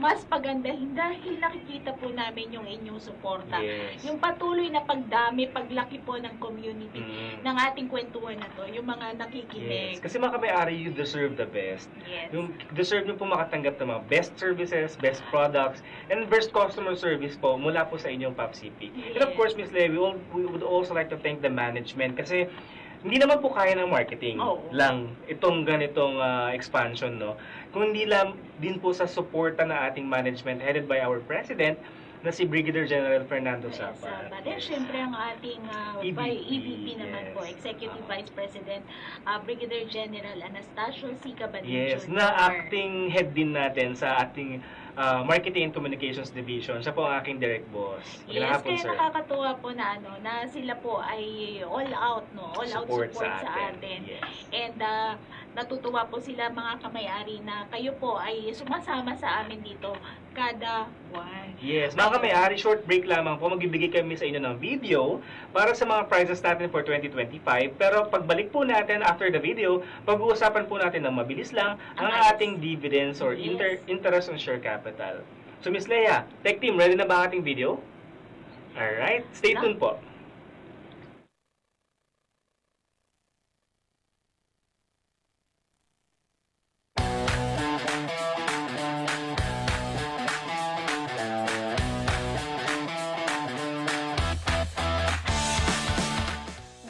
mas pagandahin dahil nakikita po namin yung inyong suporta. Yes. Yung patuloy na pagdami, paglaki po ng community ng ating kwentuhan na to, yung mga nakikinig. Yes. Kasi mga kamay-ari, you deserve the best. Yes. Yung deserve nyo po makatanggap ng mga best services, best products, and best customer service po mula po sa inyong PopCP. And of course, Miss Levy, we would also like to thank the management kasi hindi naman po kaya ng marketing lang itong ganitong expansion, no? Kung hindi lang din po sa suporta na ating management headed by our president na si Brigadier General Fernando Sapa. Then, syempre, ang ating EVP naman yes. po, Executive Vice President, Brigadier General Anastasio C. Cabanillo Yes, Jr. na acting head din natin sa ating Marketing and Communications Division. Siya po ang aking direct boss. Magandang Yes, hapon, kaya sir. nakakatuwa po na na sila po ay all out, no? All out support sa atin. Yes. And natutuwa po sila mga kamay-ari na kayo po ay sumasama sa amin dito kada buwan. Yes, mga kamay-ari, short break lamang po. Magbibigay kami sa inyo ng video para sa mga prizes natin for 2025. Pero pagbalik po natin after the video, pag-uusapan po natin ng mabilis lang ang ating dividends or interest on share capital. So, Miss Leia, Tech Team, ready na ba ang ating video? Alright, stay tuned po.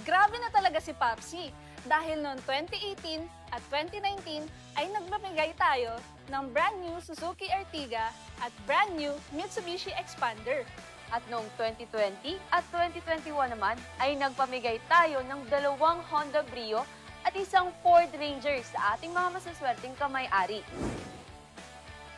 Grabe na talaga si Popsi dahil noong 2018 at 2019 ay nagmamigay tayo ng brand new Suzuki Ertiga at brand new Mitsubishi Expander. At noong 2020 at 2021 naman ay nagpamigay tayo ng 2 Honda Brio at isang Ford Ranger sa ating mga masaswerteng kamay-ari.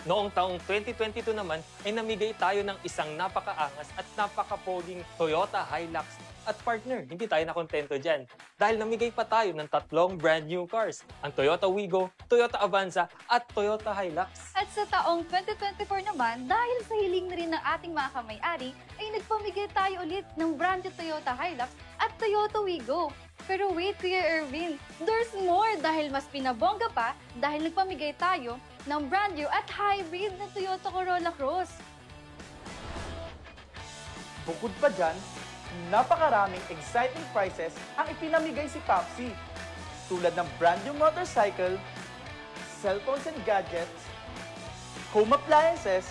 Noong taong 2022 naman ay namigay tayo ng isang napakaangas at napakapoging Toyota Hilux. At partner, hindi tayo nakontento dyan dahil namigay pa tayo ng 3 brand new cars, ang Toyota Wigo, Toyota Avanza at Toyota Hilux. At sa taong 2024 naman, dahil sa hiling na rin ng ating mga kamay-ari, ay nagpamigay tayo ulit ng brand new Toyota Hilux at Toyota Wigo. Pero wait, Kuya Erwin, there's more dahil mas pinabongga pa dahil nagpamigay tayo ng brand new at hybrid na Toyota Corolla Cross. Bukod pa dyan, napakaraming exciting prizes ang ipinamigay si Popsi. Tulad ng brand new motorcycle, cellphones and gadgets, home appliances,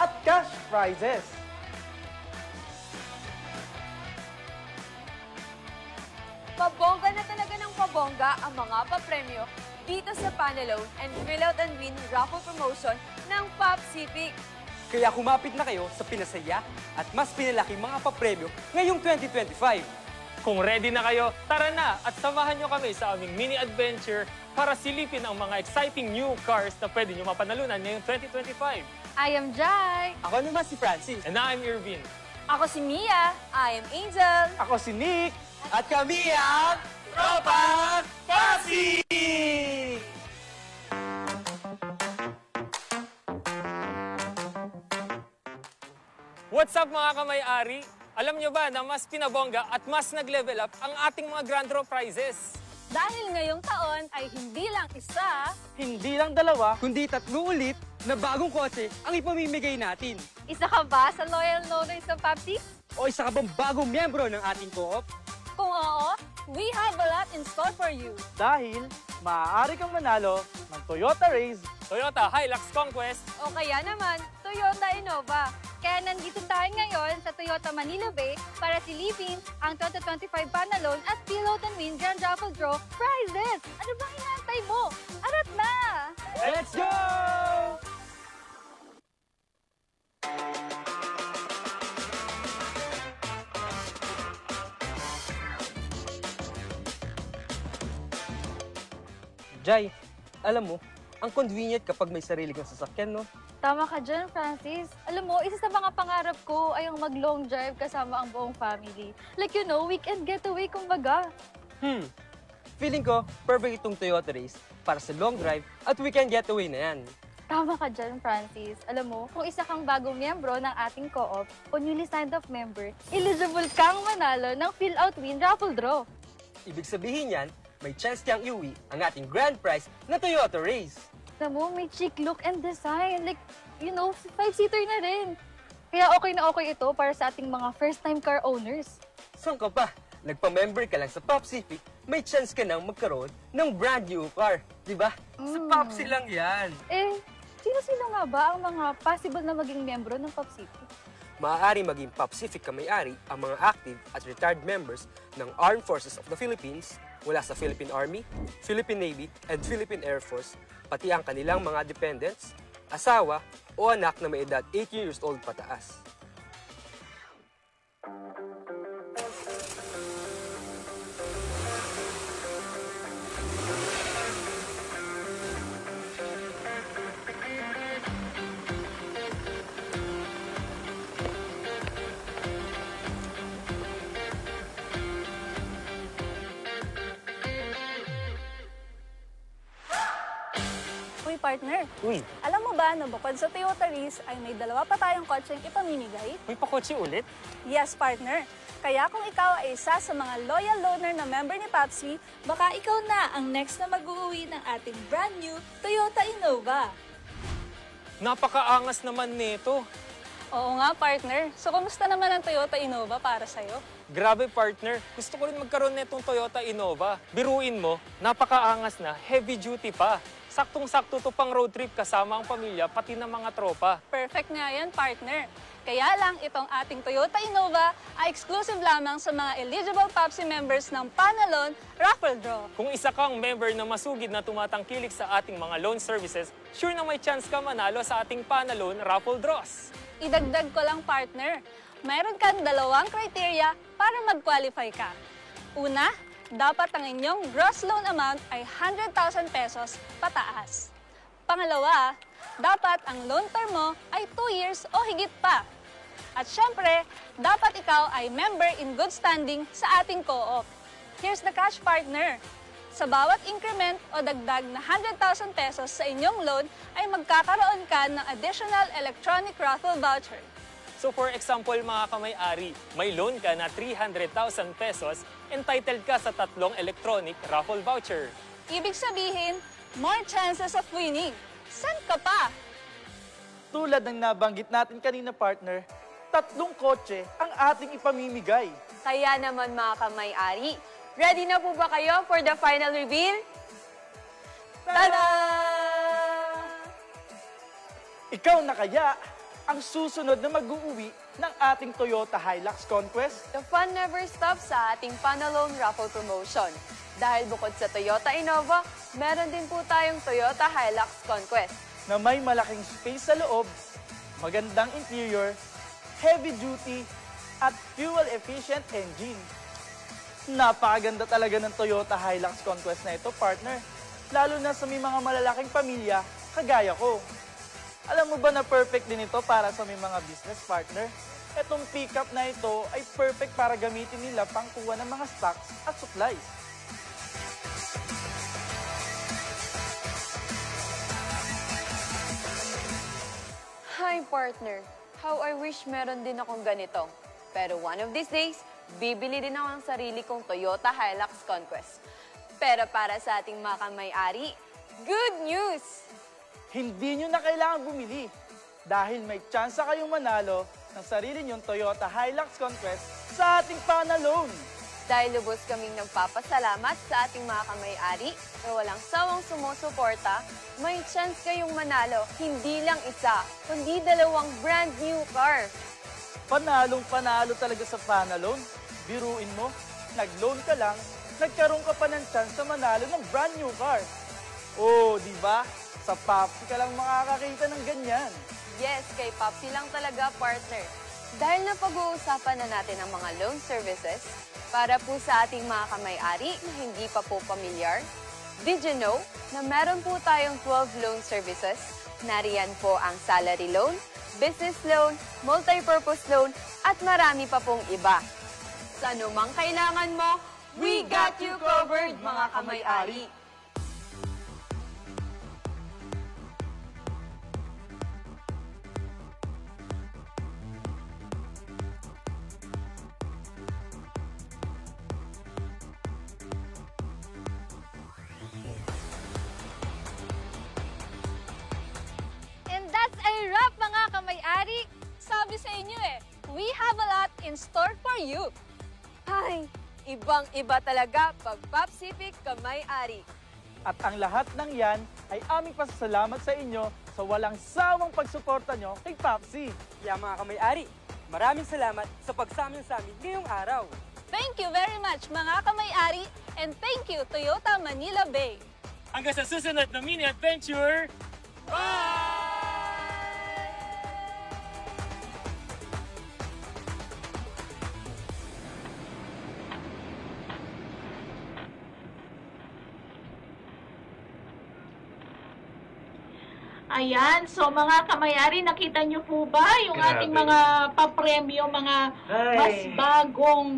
at cash prizes. Pabongga na talaga ng pabongga ang mga papremyo dito sa Panalone and Fill Out and Win raffle promotion ng PopCivic. Kaya kumapit na kayo sa pinasaya at mas pinalaking mga papremyo ngayong 2025. Kung ready na kayo, tara na at samahan nyo kami sa aming mini adventure para silipin ang mga exciting new cars na pwede nyo mapanalunan ngayong 2025. I am Jai. Ako naman si Francis. And I'm Irvin. Ako si Mia. I am Angel. Ako si Nick. At kami ang Tropa Popsi! What's up mga kamay-ari? Alam nyo ba na mas pinabongga at mas nag-level up ang ating mga grand draw prizes? Dahil ngayong taon ay hindi lang isa, hindi lang 2, kundi 3 ulit na bagong kotse ang ipamimigay natin. Isa ka ba sa loyal donors ng Popsi? O isa ka bang bagong miyembro ng ating co-op? Kung oo, we have a lot in store for you. Dahil maaari kang manalo ng Toyota Raze, Toyota Hilux Conquest, o kaya naman, Toyota Innova. Kaya nandito tayo ngayon sa Toyota Manila Bay para silipin ang 2025 Panalon at Pilote and Win Grand Raffle Draw prizes! Ano bang hinahantay mo? Arat na! Let's go! Jai, alam mo, ang convenient kapag may sarili kang sasakyan, no? Tama ka dyan, Francis. Alam mo, isa sa mga pangarap ko ay ang mag-long drive kasama ang buong family. Like, you know, weekend getaway, kumbaga. Feeling ko, perfect itong Toyota Race para sa long drive at weekend getaway na yan. Tama ka dyan, Francis. Alam mo, kung isa kang bagong miyembro ng ating co-op o newly signed up member, eligible kang manalo ng fill-out win raffle draw. Ibig sabihin yan, may chance kang iuwi ang ating grand prize na Toyota Race. Alam mo, may chic look and design. Like, you know, 5-seater na rin. Kaya okay na okay ito para sa ating mga first-time car owners. Saan ka pa? Nagpa-member ka lang sa Popsific, may chance ka nang magkaroon ng brand new car. Di ba? Sa Popsi lang yan. Sino-sino nga ba ang mga possible na maging miyembro ng Popsific? Maaari maging Popsific kamay-ari ang mga active at retired members ng Armed Forces of the Philippines, mula sa Philippine Army, Philippine Navy, and Philippine Air Force, pati ang kanilang mga dependents, asawa, o anak na may edad 18 years old pataas. Partner. Uy. Alam mo ba na bukod sa Toyota Race ay may dalawa pa tayong kotseng ipamimigay? May pakotse ulit? Yes, partner. Kaya kung ikaw ay isa sa mga loyal loaner na member ni Popsi, baka ikaw na ang next na mag-uuwi ng ating brand new Toyota Innova. Napakaangas naman nito. Oo nga, partner. So, kumusta naman ang Toyota Innova para sa'yo? Grabe, partner. Gusto ko rin magkaroon nitong Toyota Innova. Biruin mo, napakaangas na, heavy duty pa. Saktong-sakto to pang road trip kasama ang pamilya, pati ng mga tropa. Perfect nga yan, partner. Kaya lang, itong ating Toyota Innova ay exclusive lamang sa mga eligible Popsi members ng Panalon Raffle Draw. Kung isa kang member na masugid na tumatangkilik sa ating mga loan services, sure na may chance ka manalo sa ating Panalon Raffle Draws. Idagdag ko lang, partner. Mayroon kang dalawang criteria para mag-qualify ka. Una, dapat ang inyong gross loan amount ay 100,000 pesos pataas. Pangalawa, dapat ang loan term mo ay 2 years o higit pa. At syempre, dapat ikaw ay member in good standing sa ating co-op. Here's the catch, partner. Sa bawat increment o dagdag na 100,000 pesos sa inyong loan ay magkakaroon ka ng additional electronic raffle voucher. So for example, mga kamay-ari, may loan ka na 300,000 pesos, entitled ka sa 3 electronic raffle voucher. Ibig sabihin, more chances of winning. Saan ka pa? Tulad ng nabanggit natin kanina, partner, 3 kotse ang ating ipamimigay. Kaya naman mga kamay-ari, ready na po ba kayo for the final reveal? Tada! Ikaw na kaya ang susunod na mag-uuwi ng ating Toyota Hilux Conquest? The fun never stops sa ating Panalon Raffle Promotion. Dahil bukod sa Toyota Innova, meron din po tayong Toyota Hilux Conquest. Na may malaking space sa loob, magandang interior, heavy duty, at fuel-efficient engine. Napakaganda talaga ng Toyota Hilux Conquest na ito, partner. Lalo na sa may mga malalaking pamilya, kagaya ko. Alam mo ba na perfect din ito para sa may mga business partner? Itong pickup na ito ay perfect para gamitin nila pangkuha ng mga stocks at supplies. Hi partner, how I wish meron din akong ganito. Pero one of these days, bibili din ako ng sarili kong Toyota Hilux Conquest. Pero para sa ating mga kamay-ari, good news! Hindi nyo na kailangan bumili dahil may tsansa kayong manalo ng sarili nyong Toyota Hilux Conquest sa ating Panalon. Dahil lubos kaming nagpapasalamat sa ating mga kamay-ari na walang sawang sumusuporta, may chance kayong manalo hindi lang isa, kundi 2 brand new car. Panalong-panalo talaga sa Panalon. Biruin mo, nag-loan ka lang, nagkaroon ka pa ng chance na manalo ng brand new car. Oh, di ba? Sa Papsi ka lang makakakita ng ganyan. Yes, kay Papsi lang talaga, partner. Dahil napag-uusapan na natin ang mga loan services, para po sa ating mga kamay-ari na hindi pa po pamilyar, did you know na meron po tayong 12 loan services? Nariyan po ang salary loan, business loan, multi-purpose loan, at marami pa pong iba. Sa anumang kailangan mo, we got you covered, mga kamay-ari! May-ari, sabi sa inyo we have a lot in store for you. Ay, ibang-iba talaga pag Papsific kamay-ari. At ang lahat ng yan ay aming pasasalamat sa inyo sa walang sawang pagsuporta nyo kay Papsi. Kaya mga kamay-ari, maraming salamat sa pagsama sa amin ngayong araw. Thank you very much mga kamay-ari, and thank you Toyota Manila Bay. Hanggang sa susunod na mini adventure. Bye! Ayan, so mga kamay-ari, nakita nyo po ba yung ating mga papremyo, mga mas bagong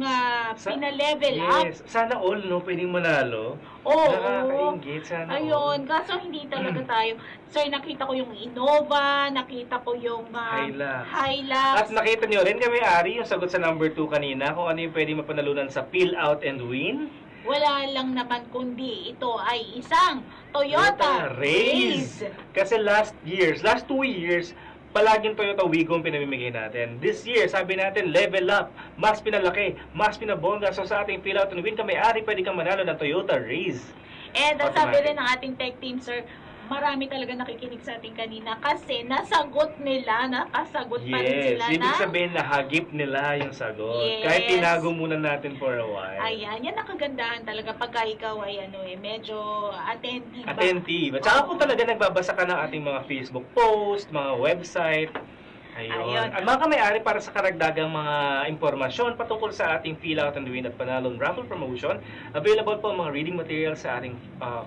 pinalevel up? Yes, sana all, no, pwedeng manalo. Oo. Nakakaingit, sana ayun, kaso hindi talaga tayo. Sir, nakita ko yung Innova, nakita ko yung Hilux. At nakita nyo rin, kamay-ari, yung sagot sa number 2 kanina, kung ano yung pwedeng mapanalunan sa Peel Out and Win. Wala lang naman kundi ito ay isang Toyota Raze. Kasi last 2 years, palaging Toyota Wigo ang pinamimigay natin. This year, sabi natin, level up, mas pinalaki, mas pinabongga. So sa ating Peel Out and Win, kamay-ari, pwede kang manalo ng Toyota Raze. And sabi rin ng ating tech team, sir, marami talaga nakikinig sa ating kanina kasi nasagot nila, nakasagot pa rin sila na. Ibig sabihin nahagip nila yung sagot. Kahit tinago muna natin for a while. Ayan, yan ang kagandahan talaga pagka ikaw ay medyo attentive. Attentive. At saka po talaga nagbabasa ka ng ating mga Facebook post, mga website. Ayun. At mga kamay-ari, para sa karagdagang mga impormasyon patungkol sa ating Peel Out and Win at Panalon Raffle Promotion, available po mga reading materials sa ating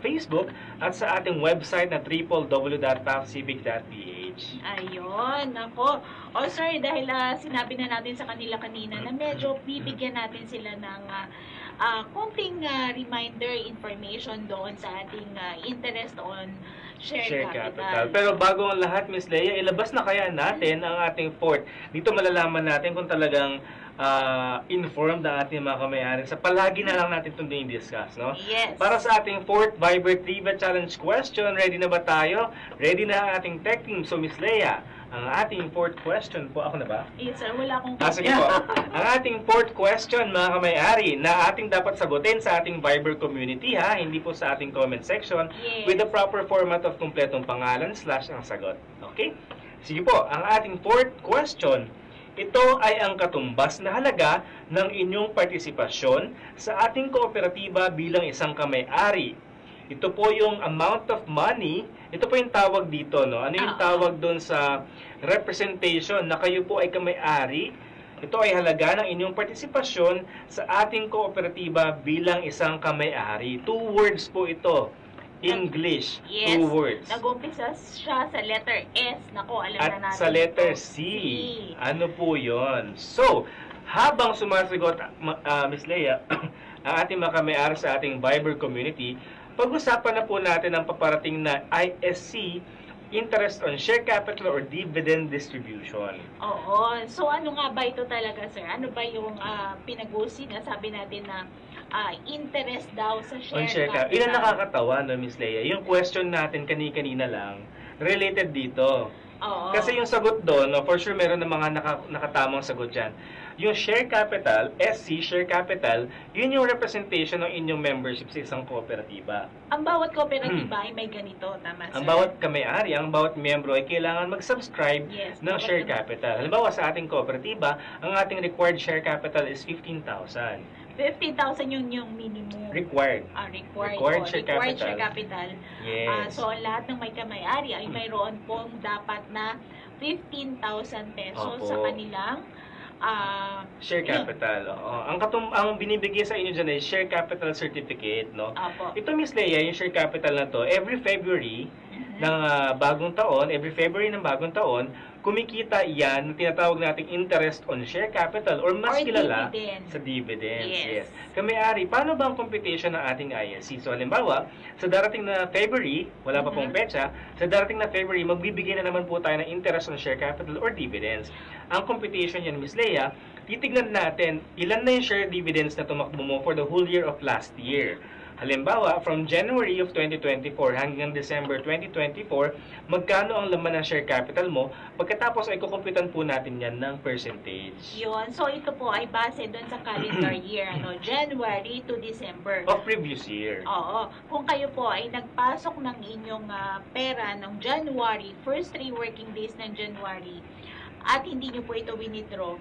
Facebook at sa ating website na www.papcivic.ph. Ayun, ako. O sir, dahil sinabi na natin sa kanila kanina na medyo bibigyan natin sila ng konting reminder information doon sa ating interest on share capital. Pero bago ang lahat, Miss Leia, ilabas na kaya natin ang ating fourth. Dito malalaman natin kung talagang informed ang ating mga kamay-ari. Sa palagi na lang natin itong discuss, no? Yes. Para sa ating fourth Viber Trivia Challenge question, ready na ba tayo? Ready na ang ating tech team. So, Miss Leia, ang ating fourth question po, ako na ba? Yes, sir. Wala akong sige po. Ang ating fourth question, mga kamay-ari, na ating dapat sagutin sa ating Viber community, ha? Hindi po sa ating comment section, with the proper format of kumpletong pangalan / ang sagot. Okay? Sige po, ang ating fourth question, ito ay ang katumbas na halaga ng inyong partisipasyon sa ating kooperatiba bilang isang kamay-ari. Ito po yung amount of money, ito po yung tawag dito, no? Ano yung tawag doon sa representation na kayo po ay kamay-ari? Ito ay halaga ng inyong partisipasyon sa ating kooperatiba bilang isang kamay-ari. 2 words po ito. English. Yes. 2 words. Nag-umpisa siya sa letter S. Nako, alam At na natin. sa letter C. Ano po yon? So, habang sumasagot, Miss Leia, ang ating mga kamay-ari sa ating Viber community, pag-usapan na po natin ang paparating na ISC, Interest on Share Capital or Dividend Distribution. Oo. So, ano nga ba ito talaga, sir? Ano ba yung pinag-usin na sabi natin na interest daw sa share capital? Ilan nakakatawa, no, Miss Leia? Yung question natin kanina lang, related dito. Oo. Kasi yung sagot doon, no, for sure meron na mga nakatamang sagot dyan. yung share capital, SC, share capital, yun yung representation ng inyong membership sa isang kooperatiba. Ang bawat kooperatiba ay may ganito, tama, sir? Ang bawat kamay-ari, ang bawat miyembro ay kailangan mag-subscribe ng share capital. Halimbawa sa ating kooperatiba, ang ating required share capital is 15,000. 15,000 yung minimum. Required. Required share capital. Yes. So, lahat ng may kamay-ari ay mayroon pong dapat na 15,000 pesos sa kanilang share capital. Ang binibigay sa inyo dyan ay share capital certificate, no? Ito, Miss Leia, yung share capital na to, every February ng bagong taon, kumikita yan, tinatawag nating interest on share capital or mas kilala sa dividends. Yes. Kamay-ari, paano ba ang computation ng ating ISC? So, halimbawa, sa darating na February, wala pa pong petsa, sa darating na February, magbibigay na naman po tayo ng interest on share capital or dividends. Ang computation yan, Miss Leia, titignan natin ilan na yung share dividends na tumakbo mo for the whole year of last year. Halimbawa, from January of 2024 hanggang December 2024, magkano ang laman ng share capital mo? Pagkatapos ay kukumputan po natin yan ng percentage. Yun. So, ito po ay base doon sa calendar year, January to December. Of previous year. Oo. Kung kayo po ay nagpasok ng inyong pera ng January, first 3 working days ng January, at hindi nyo po ito withdraw,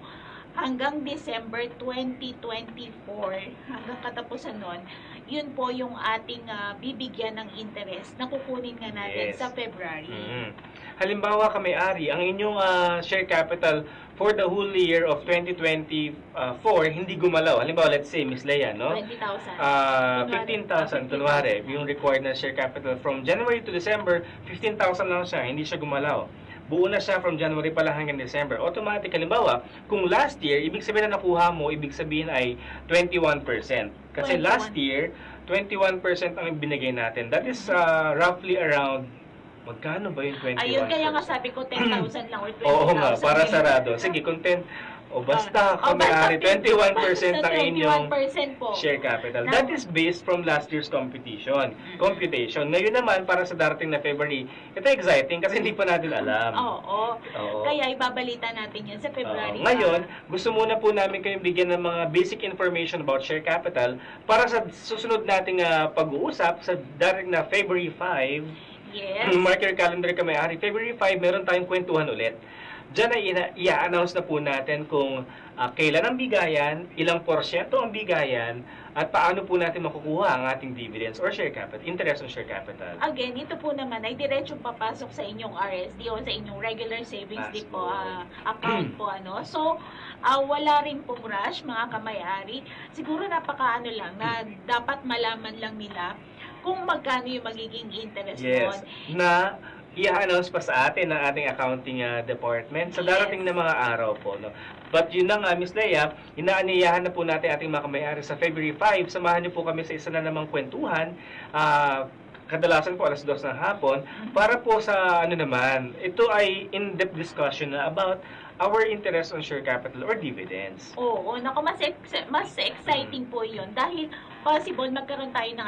hanggang December 2024, hanggang katapusan nun, yun po yung ating bibigyan ng interest na kukunin nga natin sa February. Halimbawa, kamay-ari, ang inyong share capital for the whole year of 2024 hindi gumalaw. Halimbawa, let's say, Miss Leia, no? 20,000. 15,000, kunwari, yung required na share capital from January to December, 15,000 lang siya, hindi siya gumalaw. Buo na siya from January pala hanggang December. Automatic, halimbawa, kung last year, ibig sabihin na nakuha mo, ibig sabihin ay 21%. Kasi 21. Last year, 21% ang binigay natin. That is roughly around, magkano ba yung 21%? Ayun, kaya nga sabi ko 10,000 lang or 20,000. Oo nga, para sarado. Sige, kung 10, basta kamay-ari, 21% ang inyong share capital. That is based from last year's computation. Ngayon naman, para sa darating na February, ito exciting kasi hindi pa natin alam. Oo. Kaya ibabalita natin yan sa February. Ngayon, gusto muna po namin kayong bigyan ng mga basic information about share capital para sa susunod nating pag-uusap sa darating na February 5. Yes. Mark your calendar kamay-ari. February 5, meron tayong kwentuhan ulit. Diyan ay i-announce na po natin kung kailan ang bigayan, ilang porsyento ang bigayan, at paano po natin makukuha ang ating dividends or share capital, interest on share capital. Again, ito po naman ay diretsong papasok sa inyong RSD o sa inyong regular savings account po. So, wala rin pong rush, mga kamay-ari. Siguro napakaano lang na dapat malaman lang nila kung magkano yung magiging interest doon. Na i-announce pa sa atin ng ating accounting department sa darating na mga araw po. No? But yun na nga, Miss Leia, inaaniyahan na po natin ating mga kamay-ari sa February 5. Samahan niyo po kami sa isa na namang kwentuhan. Kadalasan po alas 2 ng hapon. Para po sa ito ay in-depth discussion na about our interest on share capital or dividends. Oo, mas exciting po yun dahil possible magkaroon tayo ng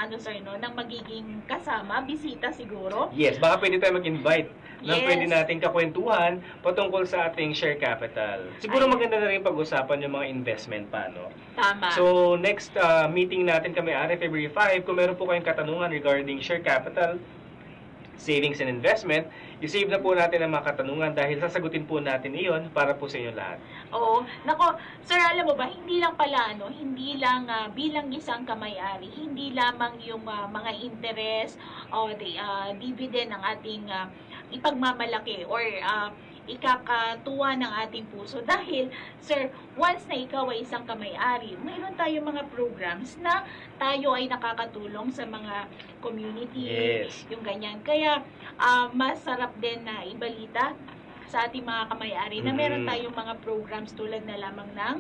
ng magiging kasama, bisita siguro. Yes, baka pwede tayo mag-invite ng pwede nating kakwentuhan patungkol sa ating share capital. Siguro maganda na rin pag-usapan yung mga investment pa, no? Tama. So, next meeting natin kami-ari, February 5, kung meron po kayong katanungan regarding share capital, savings and investment, i-save na po natin ang mga katanungan dahil sasagutin po natin iyon para po sa inyo lahat. Oo. Nako, sir, alam mo ba, hindi lang pala, hindi lang bilang isang kamay-ari, hindi lamang yung mga interest o dividend ng ating ipagmamalaki or ikakatuwa ng ating puso. Dahil, sir, once na ikaw ay isang kamay-ari, mayroon tayong mga programs na tayo ay nakakatulong sa mga community. Yes. Yung ganyan. Kaya, masarap din na ibalita sa ating mga kamay-ari na meron tayong mga programs tulad na lamang ng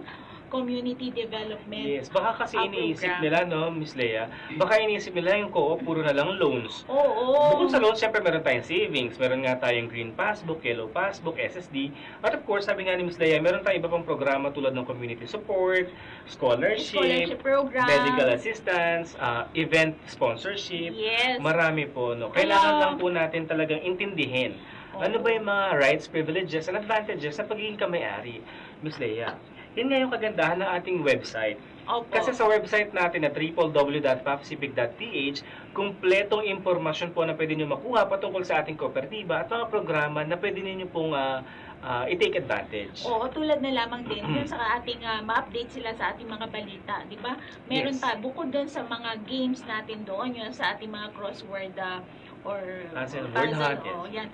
community development. Yes, baka kasi iniisip nila, no, Miss Leia, baka iniisip nila yung co-op, puro na lang loans. Oo. Bukod sa loans, syempre meron tayong savings, meron nga tayong green passbook, yellow passbook, SSD, at of course, sabi nga ni Miss Leia, meron tayong iba pang programa tulad ng community support, scholarship program, medical assistance, event sponsorship. Yes. Marami po, no. Kailangan lang po natin talagang intindihin ano ba yung mga rights, privileges, and advantages sa pagiging kamay-ari, Miss Leia. Yun nga yung kagandahan ng ating website. Opo. Kasi sa website natin na www.papcific.ph, kumpletong impormasyon po na pwede nyo makuha patungkol sa ating kooperatiba at mga programa na pwede ninyo pong i-take advantage. Oo, tulad na lamang din yun sa ating ma-update sila sa ating mga balita, di ba? Meron Yes. bukod doon sa mga games natin doon, yun sa ating mga crossword or Puzzle, puzzle, word hunt, yes. yan.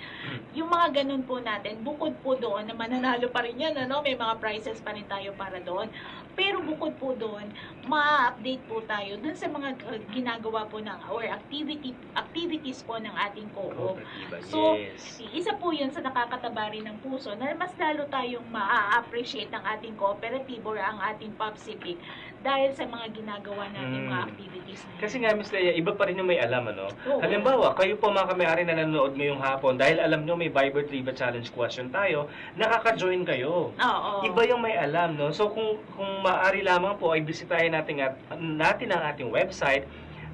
Yung mga ganun po natin, bukod po doon, na mananalo pa rin yan, ano? May mga prizes pa rin tayo para doon. Pero bukod po doon, ma-update po tayo doon sa mga ginagawa po ng, or activities po ng ating co-op. So, isa po yun sa nakakataba rin ng puso na mas lalo tayong ma-appreciate ng ating cooperative or ang ating PopCivic dahil sa mga ginagawa natin mga activities. Kasi nga, Ms. Leia, iba pa rin yung may alam, ano? Oo. Halimbawa, kayo po mga kamay-ari na nanonood ngayong hapon, dahil alam nyo may Viber Trivia Challenge question tayo, nakaka-join kayo. Oo. Iba yung may alam, no? So, kung maaari lamang po, ay bisitahin natin ang ating website,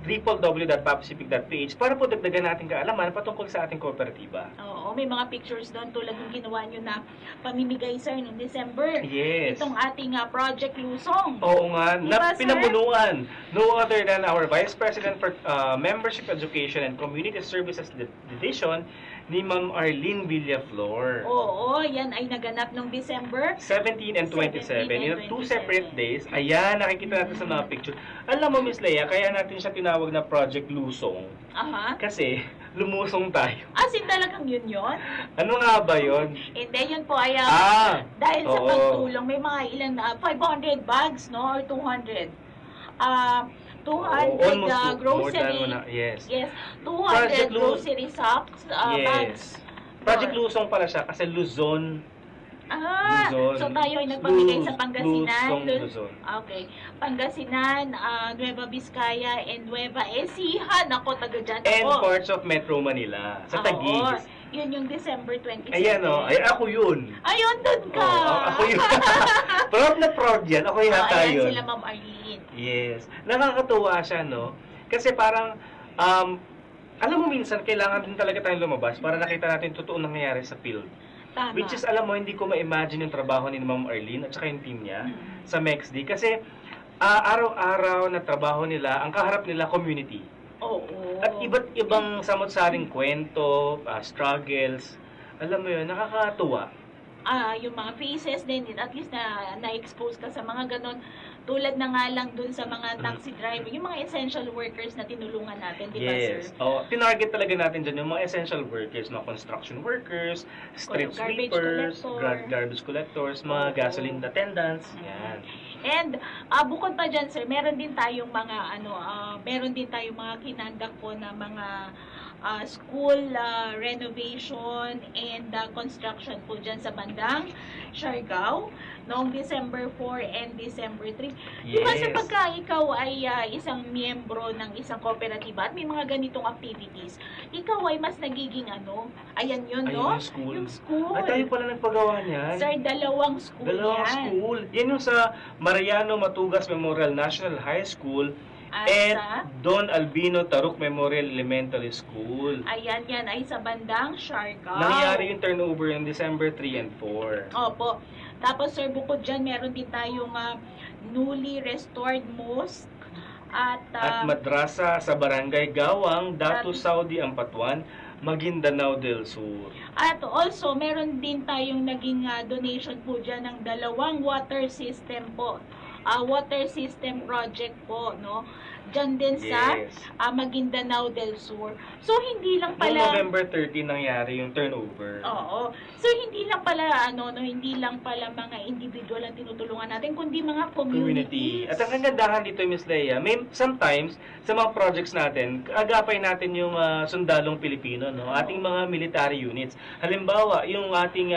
www.papcific.ph para po dagdagan natin kaalaman patungkol sa ating kooperatiba. Oo, may mga pictures doon tulad ng ginawa nyo na pamimigay, sir, noong December. Yes. Itong ating Project Lusong. Oo nga, Diba, na sir? pinabunuan. No other than our Vice President for Membership Education and Community Services Division, ni Ma'am Arlene Villaflor. Oo, yan ay naganap noong December 17 and 27. 17 and In 2 separate days. Ayan, nakikita natin sa mga picture. Alam mo, Miss Leia, kaya natin siya tinawag na Project Lusong. Aha. Kasi, lumusong tayo. As in talagang yun? Ano nga ba yun? Hindi, yun po ay dahil sa oo. pagtulong, may mga ilan, 500 bags, no? Or 200. 200 almost grocery. more than yes. Yes, Project 200 grocery sacks, bags. Project Lusong pala siya kasi Luzon. Luzon. So tayo ay nagpamigay sa Pangasinan. Luzon. Okay. Pangasinan, Nueva Vizcaya, and Nueva Ecija. Ako, taga dyan ako. And parts of Metro Manila. Sa Taguig. Yun yung December 27. Ayan o. Ay, ako yun. Ayun, doon ka. Ako yun. Proud na proud yan. Ako yata ayan yun. sila, Ma'am Arlene. Yes. Nakakatuwa siya, no? Kasi parang, alam mo minsan, kailangan din talaga tayong lumabas para nakita natin totoo nangyayari sa field. Tama. Which is, alam mo, hindi ko ma-imagine yung trabaho ni Ma'am Arlene at saka yung team niya sa MEXD. Kasi, araw-araw na trabaho nila, ang kaharap nila, community. Oo. At iba't ibang samot-saring kwento, struggles. Alam mo yun, nakakatuwa. Yung mga faces din, at least na-expose ka sa mga ganon. Tulad na nga lang dun sa mga taxi driver, yung mga essential workers na tinulungan natin, di ba, sir? Yes. Tinarget talaga natin dyan yung mga essential workers, mga construction workers, street sweepers, garbage collectors, mga gasoline attendants. Yan. And bukod pa dyan, sir, meron din tayong mga kinandak po na mga school renovation and construction po dyan sa bandang Siargao noong December 4 and December 3. Di ba sa pagka ikaw ay isang miyembro ng isang kooperatiba at may mga ganitong activities, ikaw ay mas nagiging ayan yun, no? Yung school. Ay, tayo pala nagpagawa niyan. Sir, dalawang school yan. School. Yan yung sa Mariano Matugas Memorial National High School at Don Albino Taruk Memorial Elementary School. Ayan, yan ay sa bandang Siargao. Nangyari yung turnover yung December 3 and 4. Opo. Tapos, sir, bukod dyan, meron din tayong newly restored mosque at madrasa sa Barangay Gawang, Datu Saudi Ampatuan, Maguindanao del Sur. At also, meron din tayong naging donation po dyan ng 2 water system po. Water system project po, no? Diyan din sa Maguindanao del Sur. So, hindi lang pala... Noong November 30 nangyari yung turnover. Oo. So, hindi lang pala, hindi lang pala mga individual ang tinutulungan natin, kundi mga community. At ang kagandahan dito, Ms. Leia, sometimes, sa mga projects natin, agapay natin yung sundalong Pilipino, no? Ating mga military units. Halimbawa, yung ating...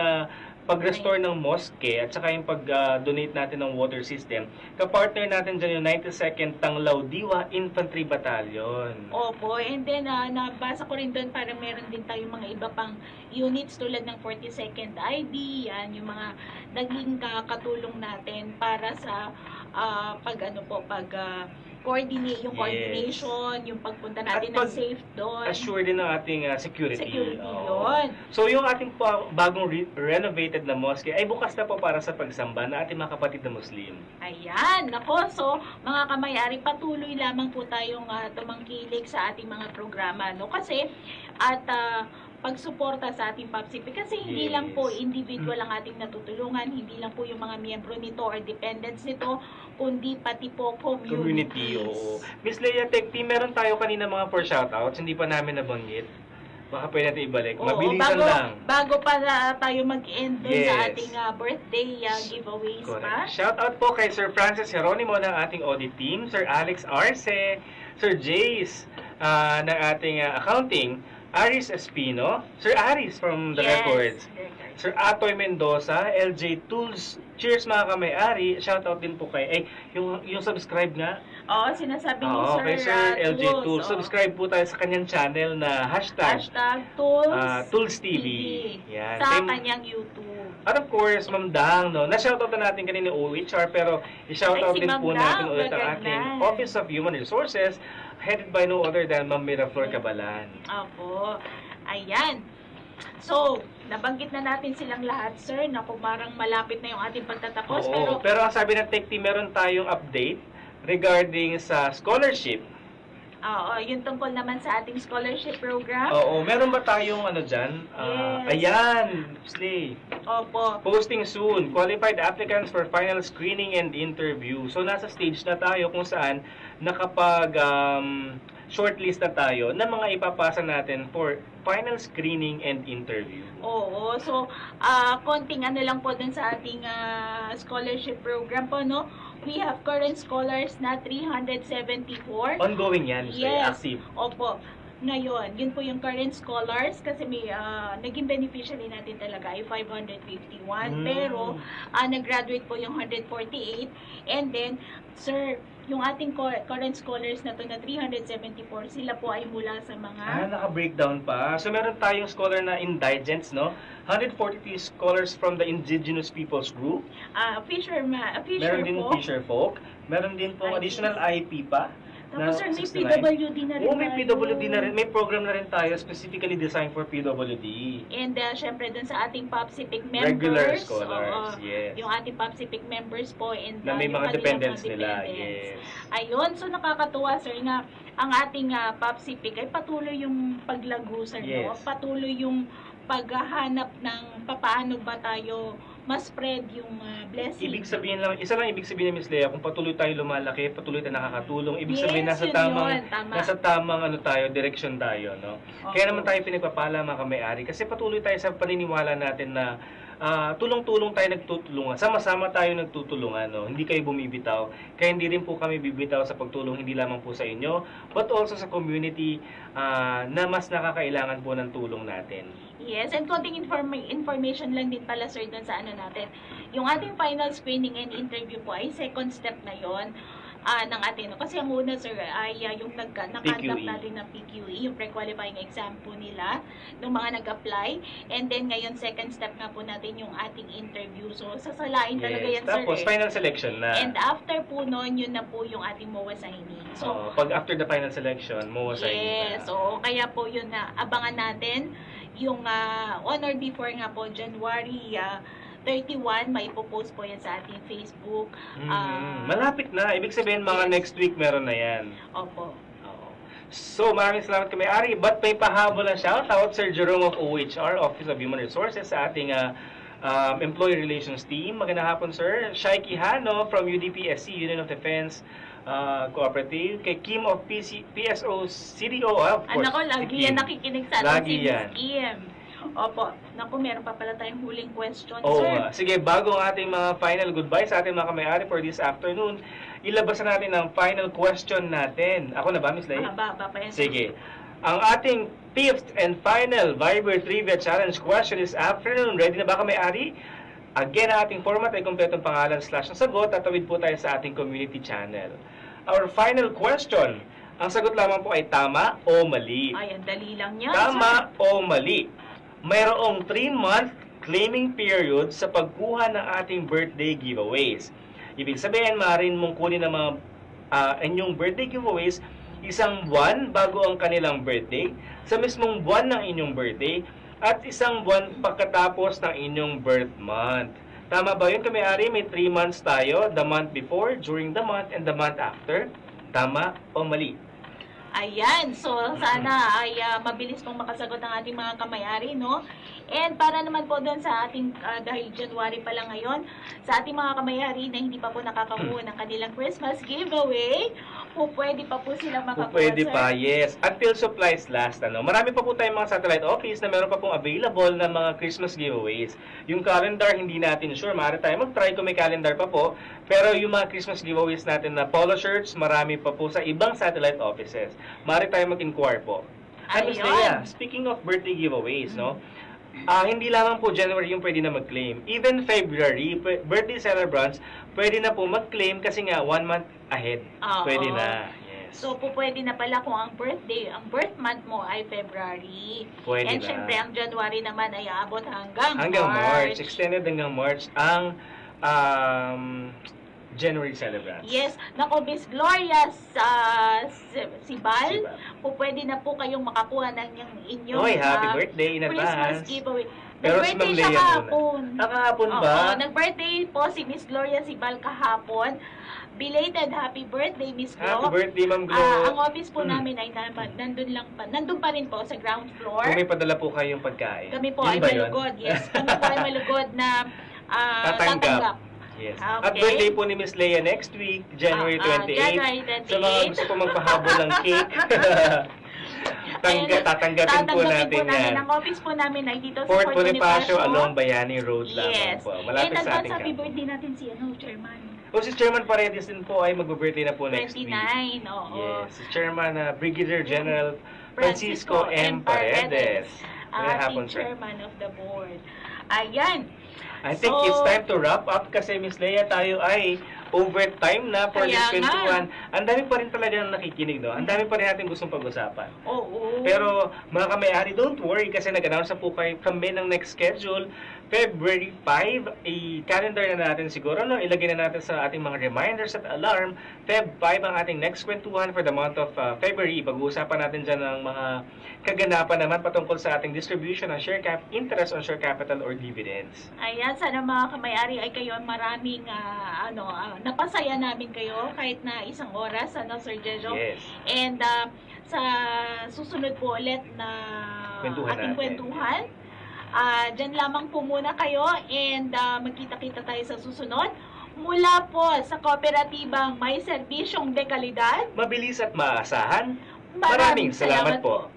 pag-restore ng mosque at saka yung pag-donate natin ng water system, kapartner natin dyan yung 92nd Tanglaw Diwa Infantry Battalion. Opo, and then nabasa ko rin doon para meron din tayong mga iba pang units tulad ng 42nd ID, yan yung mga naging katulong natin para sa coordination, yung pagpunta natin ng safe doon. Assure din ng ating security. Yun. So yung ating bagong renovated na mosque ay bukas na po para sa pagsamba na ating mga kapatid na Muslim. Ayan, nako. So, mga kamay-ari, patuloy lamang po tayong tumangkilik sa ating mga programa, no? Kasi, pagsuporta sa ating PAPSIPIC kasi hindi lang po individual ang ating natutulungan, hindi lang po yung mga miyembro nito or dependents nito, kundi pati po community. Oo. Miss Leia, Tech Team, meron tayo kanina mga for shoutouts, hindi pa namin nabanggit. Baka pwede natin ibalik. Mabilisan lang. Bago pa tayo mag-end sa ating birthday giveaways pa. Shoutout po kay Sir Francis Geronimo ng ating audit team, Sir Alex Arce, Sir Jace ng ating accounting, Aris Espino, Sir Aris from the records, Sir Atoy Mendoza, LJ Tools. Cheers mga kamay-ari. Shoutout din po kay yung subscribe nga. Oo, sinasabi ni Sir kay Sir LJ Tools. Subscribe po tayo sa kanyang channel na hashtag Tools TV. Yan. Sa kanyang YouTube. At of course, Ma'am Dang, no? Na-shoutout na natin kanina OHR, pero i-shoutout din po natin ulit ang ating Office of Human Resources, headed by no other than Ma'am Miraflor Cabalan. Opo. Ayan. So, nabanggit na natin silang lahat, sir, na kung parang malapit na yung ating pagtatapos. Pero ang sabi ng Tech Team, meron tayong update regarding sa scholarship. Oo, yung tungkol naman sa ating scholarship program. Oo, meron ba tayong dyan? Ayan, Slay. Opo. Posting soon. Qualified applicants for final screening and interview. So, nasa stage na tayo kung saan nakapag shortlist na tayo na mga ipapasa natin for final screening and interview. Oo, so konting lang po dun sa ating scholarship program po, no? We have current scholars na 374. Ongoing yan, active. Opo. Ngayon, yun po yung current scholars kasi may naging beneficiary natin talaga ay 551. Pero nag-graduate po yung 148. And then, sir, yung ating current scholars na to na 374, sila po ay mula sa mga... naka-breakdown pa. So, meron tayong scholar na indigents, no? 143 scholars from the Indigenous Peoples Group. Meron din Fisher Folk. Meron din po additional IP pa. Tapos sir, may PWD na rin. May PWD na rin. May program na rin tayo specifically designed for PWD. And syempre dun sa ating PAPSIPIC members. Regular scholars, yes. Yung ating PAPSIPIC members po. And na may mga dependents nila, yes. Ayun, so nakakatuwa sir na ang ating PAPSIPIC ay patuloy yung paglago sir, no? Patuloy yung paghahanap ng papaano ba tayo ma-spread yung blessing. Ibig sabihin lang, isa lang ibig sabihin ni Ms. Leia, kung patuloy tayo lumalaki, patuloy tayo nakakatulong, ibig sabihin nasa tamang direksyon tayo, no? Kaya naman tayo pinagpapala mga kamay-ari kasi patuloy tayo sa paniniwala natin na tulong-tulong tayo nagtutulungan. Sama-sama tayo nagtutulungan, no? Hindi kayo bumibitaw. Kaya hindi rin po kami bibitaw sa pagtulong, hindi lamang po sa inyo, but also sa community na mas nakakailangan po ng tulong natin. Yes, and konting information lang din pala sir doon sa natin. Yung ating final screening and interview po ay second step na yon ng atin. Kasi ang una sir ay yung nag-conduct natin ng PQE, yung pre-qualifying exam po nila ng mga nag-apply. And then ngayon second step nga po natin yung ating interview. So sasalain talaga yan sir. Tapos final selection na. And after po noon, yun na po yung ating MOA signing. So pag after the final selection, MOA signing na. So kaya po yun na abangan natin yung on or before nga po January 31, may ipopost po yan sa ating Facebook. Malapit na. Ibig sabihin, mga next week meron na yan. Opo. So, maraming salamat kay May-ari. But may pahabol na shoutout, Sir Jerome of OHR, Office of Human Resources, sa ating Employee Relations Team. Magandang hapon, Sir. Shai Quijano from UDPSC, Union of Defense Cooperative. Kay Kim of PSO CDO, of course. Anak ko, lagi yan nakikinig sa atin si Miss Kim. Opo. Naku, meron pa pala tayong huling question, sir. Sige, bago ang ating mga final goodbye sa ating mga kamay-ari for this afternoon, ilabas na natin ang final question natin. Ako na ba, Miss Lay? Mahaba pa yan. Sige. Ang ating fifth and final Viber Trivia Challenge question this afternoon. Ready na ba kamay-ari? Again, ang ating format ay kumpletong pangalan / ang sagot. Tatawid po tayo sa ating community channel. Our final question. Ang sagot lamang po ay tama o mali. Ay, ang dali lang yan, Tama o mali. Mayroong 3-month claiming period sa pagkuha ng ating birthday giveaways. Ibig sabihin, maaaring mong kunin ng mga inyong birthday giveaways isang buwan bago ang kanilang birthday, sa mismong buwan ng inyong birthday, at isang buwan pagkatapos ng inyong birth month. Tama ba yun, Kamay-ari? May 3 months tayo, the month before, during the month, and the month after. Tama o mali? Ayan, so sana ay mabilis pong makasagot ang ating mga kamay-ari, no? And para naman po doon sa ating, dahil January pa lang ngayon, sa ating mga kamay-ari na hindi pa po nakakakuha ng kanilang Christmas giveaway, pwede pa po silang makakuha, Pwede sir. pa, yes. Until supplies last, ano. Marami pa po tayong mga satellite office na meron pa pong available na mga Christmas giveaways. Yung calendar, hindi natin sure. Maaari tayo mag-try kung may calendar pa po. Pero yung mga Christmas giveaways natin na polo shirts, marami pa po sa ibang satellite offices. Maaari tayo mag-inquire po. At Miss Leia, speaking of birthday giveaways, no? Hindi lamang po January yung pwede na mag-claim. Even February, birthday celebrants, pwede na po mag-claim kasi nga 1 month ahead. Pwede na. Yes. So, pwede na pala kung ang birth month mo ay February. Pwede And na. syempre, ang January naman ay aabot hanggang March. Extended hanggang March ang January celebrants. Yes. Nako, Miss Gloria Sibal, pwede na po kayong makakuha ng inyong Happy birthday in Christmas advance. giveaway. Pero Nag-birthday si siya Ma'am Leia kahapon. Kahapon ba? Oo, nag-birthday po si Miss Gloria Sibal kahapon. Belated happy birthday, Miss Glo. Happy birthday, Ma'am Glo. Ang office po namin ay nandun pa rin po sa ground floor. Kung may padala po kayong pagkain. Kami po Yun ay ba yun? malugod. Yes, kami po ay malugod na tatanggap. Yes. Okay. At birthday po ni Miss Leia next week, January 28. January 28. Sa mga gusto po magpahabol ng cake, tatanggapin po natin yan. Ang office po namin ay dito sa Fort Fort Bonifacio Bonifacio along Bayani Road Yes. lamang po. Malapit And sa ating happy camp. birthday natin si Chairman. Si Chairman Paredes din po ay mag-birthday na po next 29, week. oo. Yes, si Chairman Brigadier General Francisco M. Paredes. Ating Chairman of the Board. Ayan. I think it's time to wrap up kasi Miss Leia, tayo ay overtime na for this Kaya nga. 21. Ang dami pa rin talaga na nakikinig, no? Ang dami pa rin natin gustong pag-usapan. Oo. Pero mga kamay-ari, don't worry kasi nag-announce na po kami ng next schedule. February 5, i-calendar na natin siguro, no? Ilagay na natin sa ating mga reminders at alarm. Feb 5 ang ating next kwentuhan for the month of February. Pag-uusapan natin dyan ng mga kaganapan naman patungkol sa ating distribution ng interest on share capital or dividends. Ayan, sana mga kamay-ari ay kayo maraming napasaya namin kayo kahit na isang oras, Sir Jejo. Yes. And sa susunod po ulit na ating kwentuhan, dyan lamang po muna kayo and magkita-kita tayo sa susunod. Mula po sa kooperatibang may serbisyong dekalidad, mabilis at maasahan. Maraming salamat po.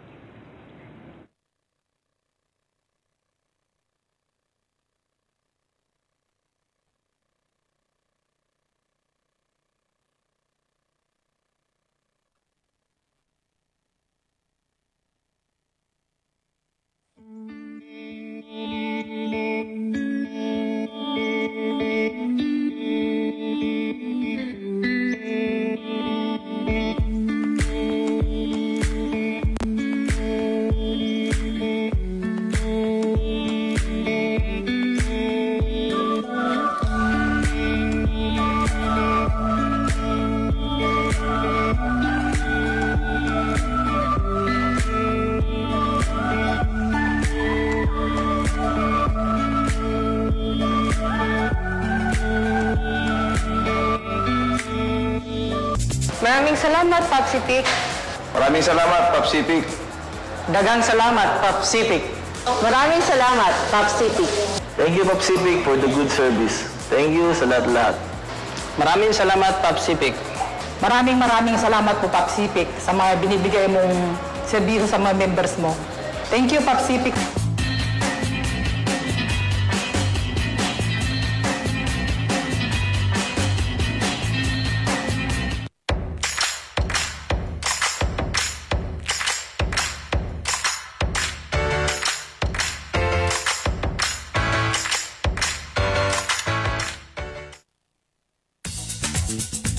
Maraming salamat, Papsipic. Maraming salamat, Papsipic. Dagang salamat, Papsipic. Maraming salamat, Papsipic. Thank you, Papsipic, for the good service. Thank you sa lahat-lahat. Maraming salamat, Papsipic. Maraming salamat po, Papsipic, sa mga binibigay mong serbisyo sa mga members mo. Thank you, Papsipic. Thank you.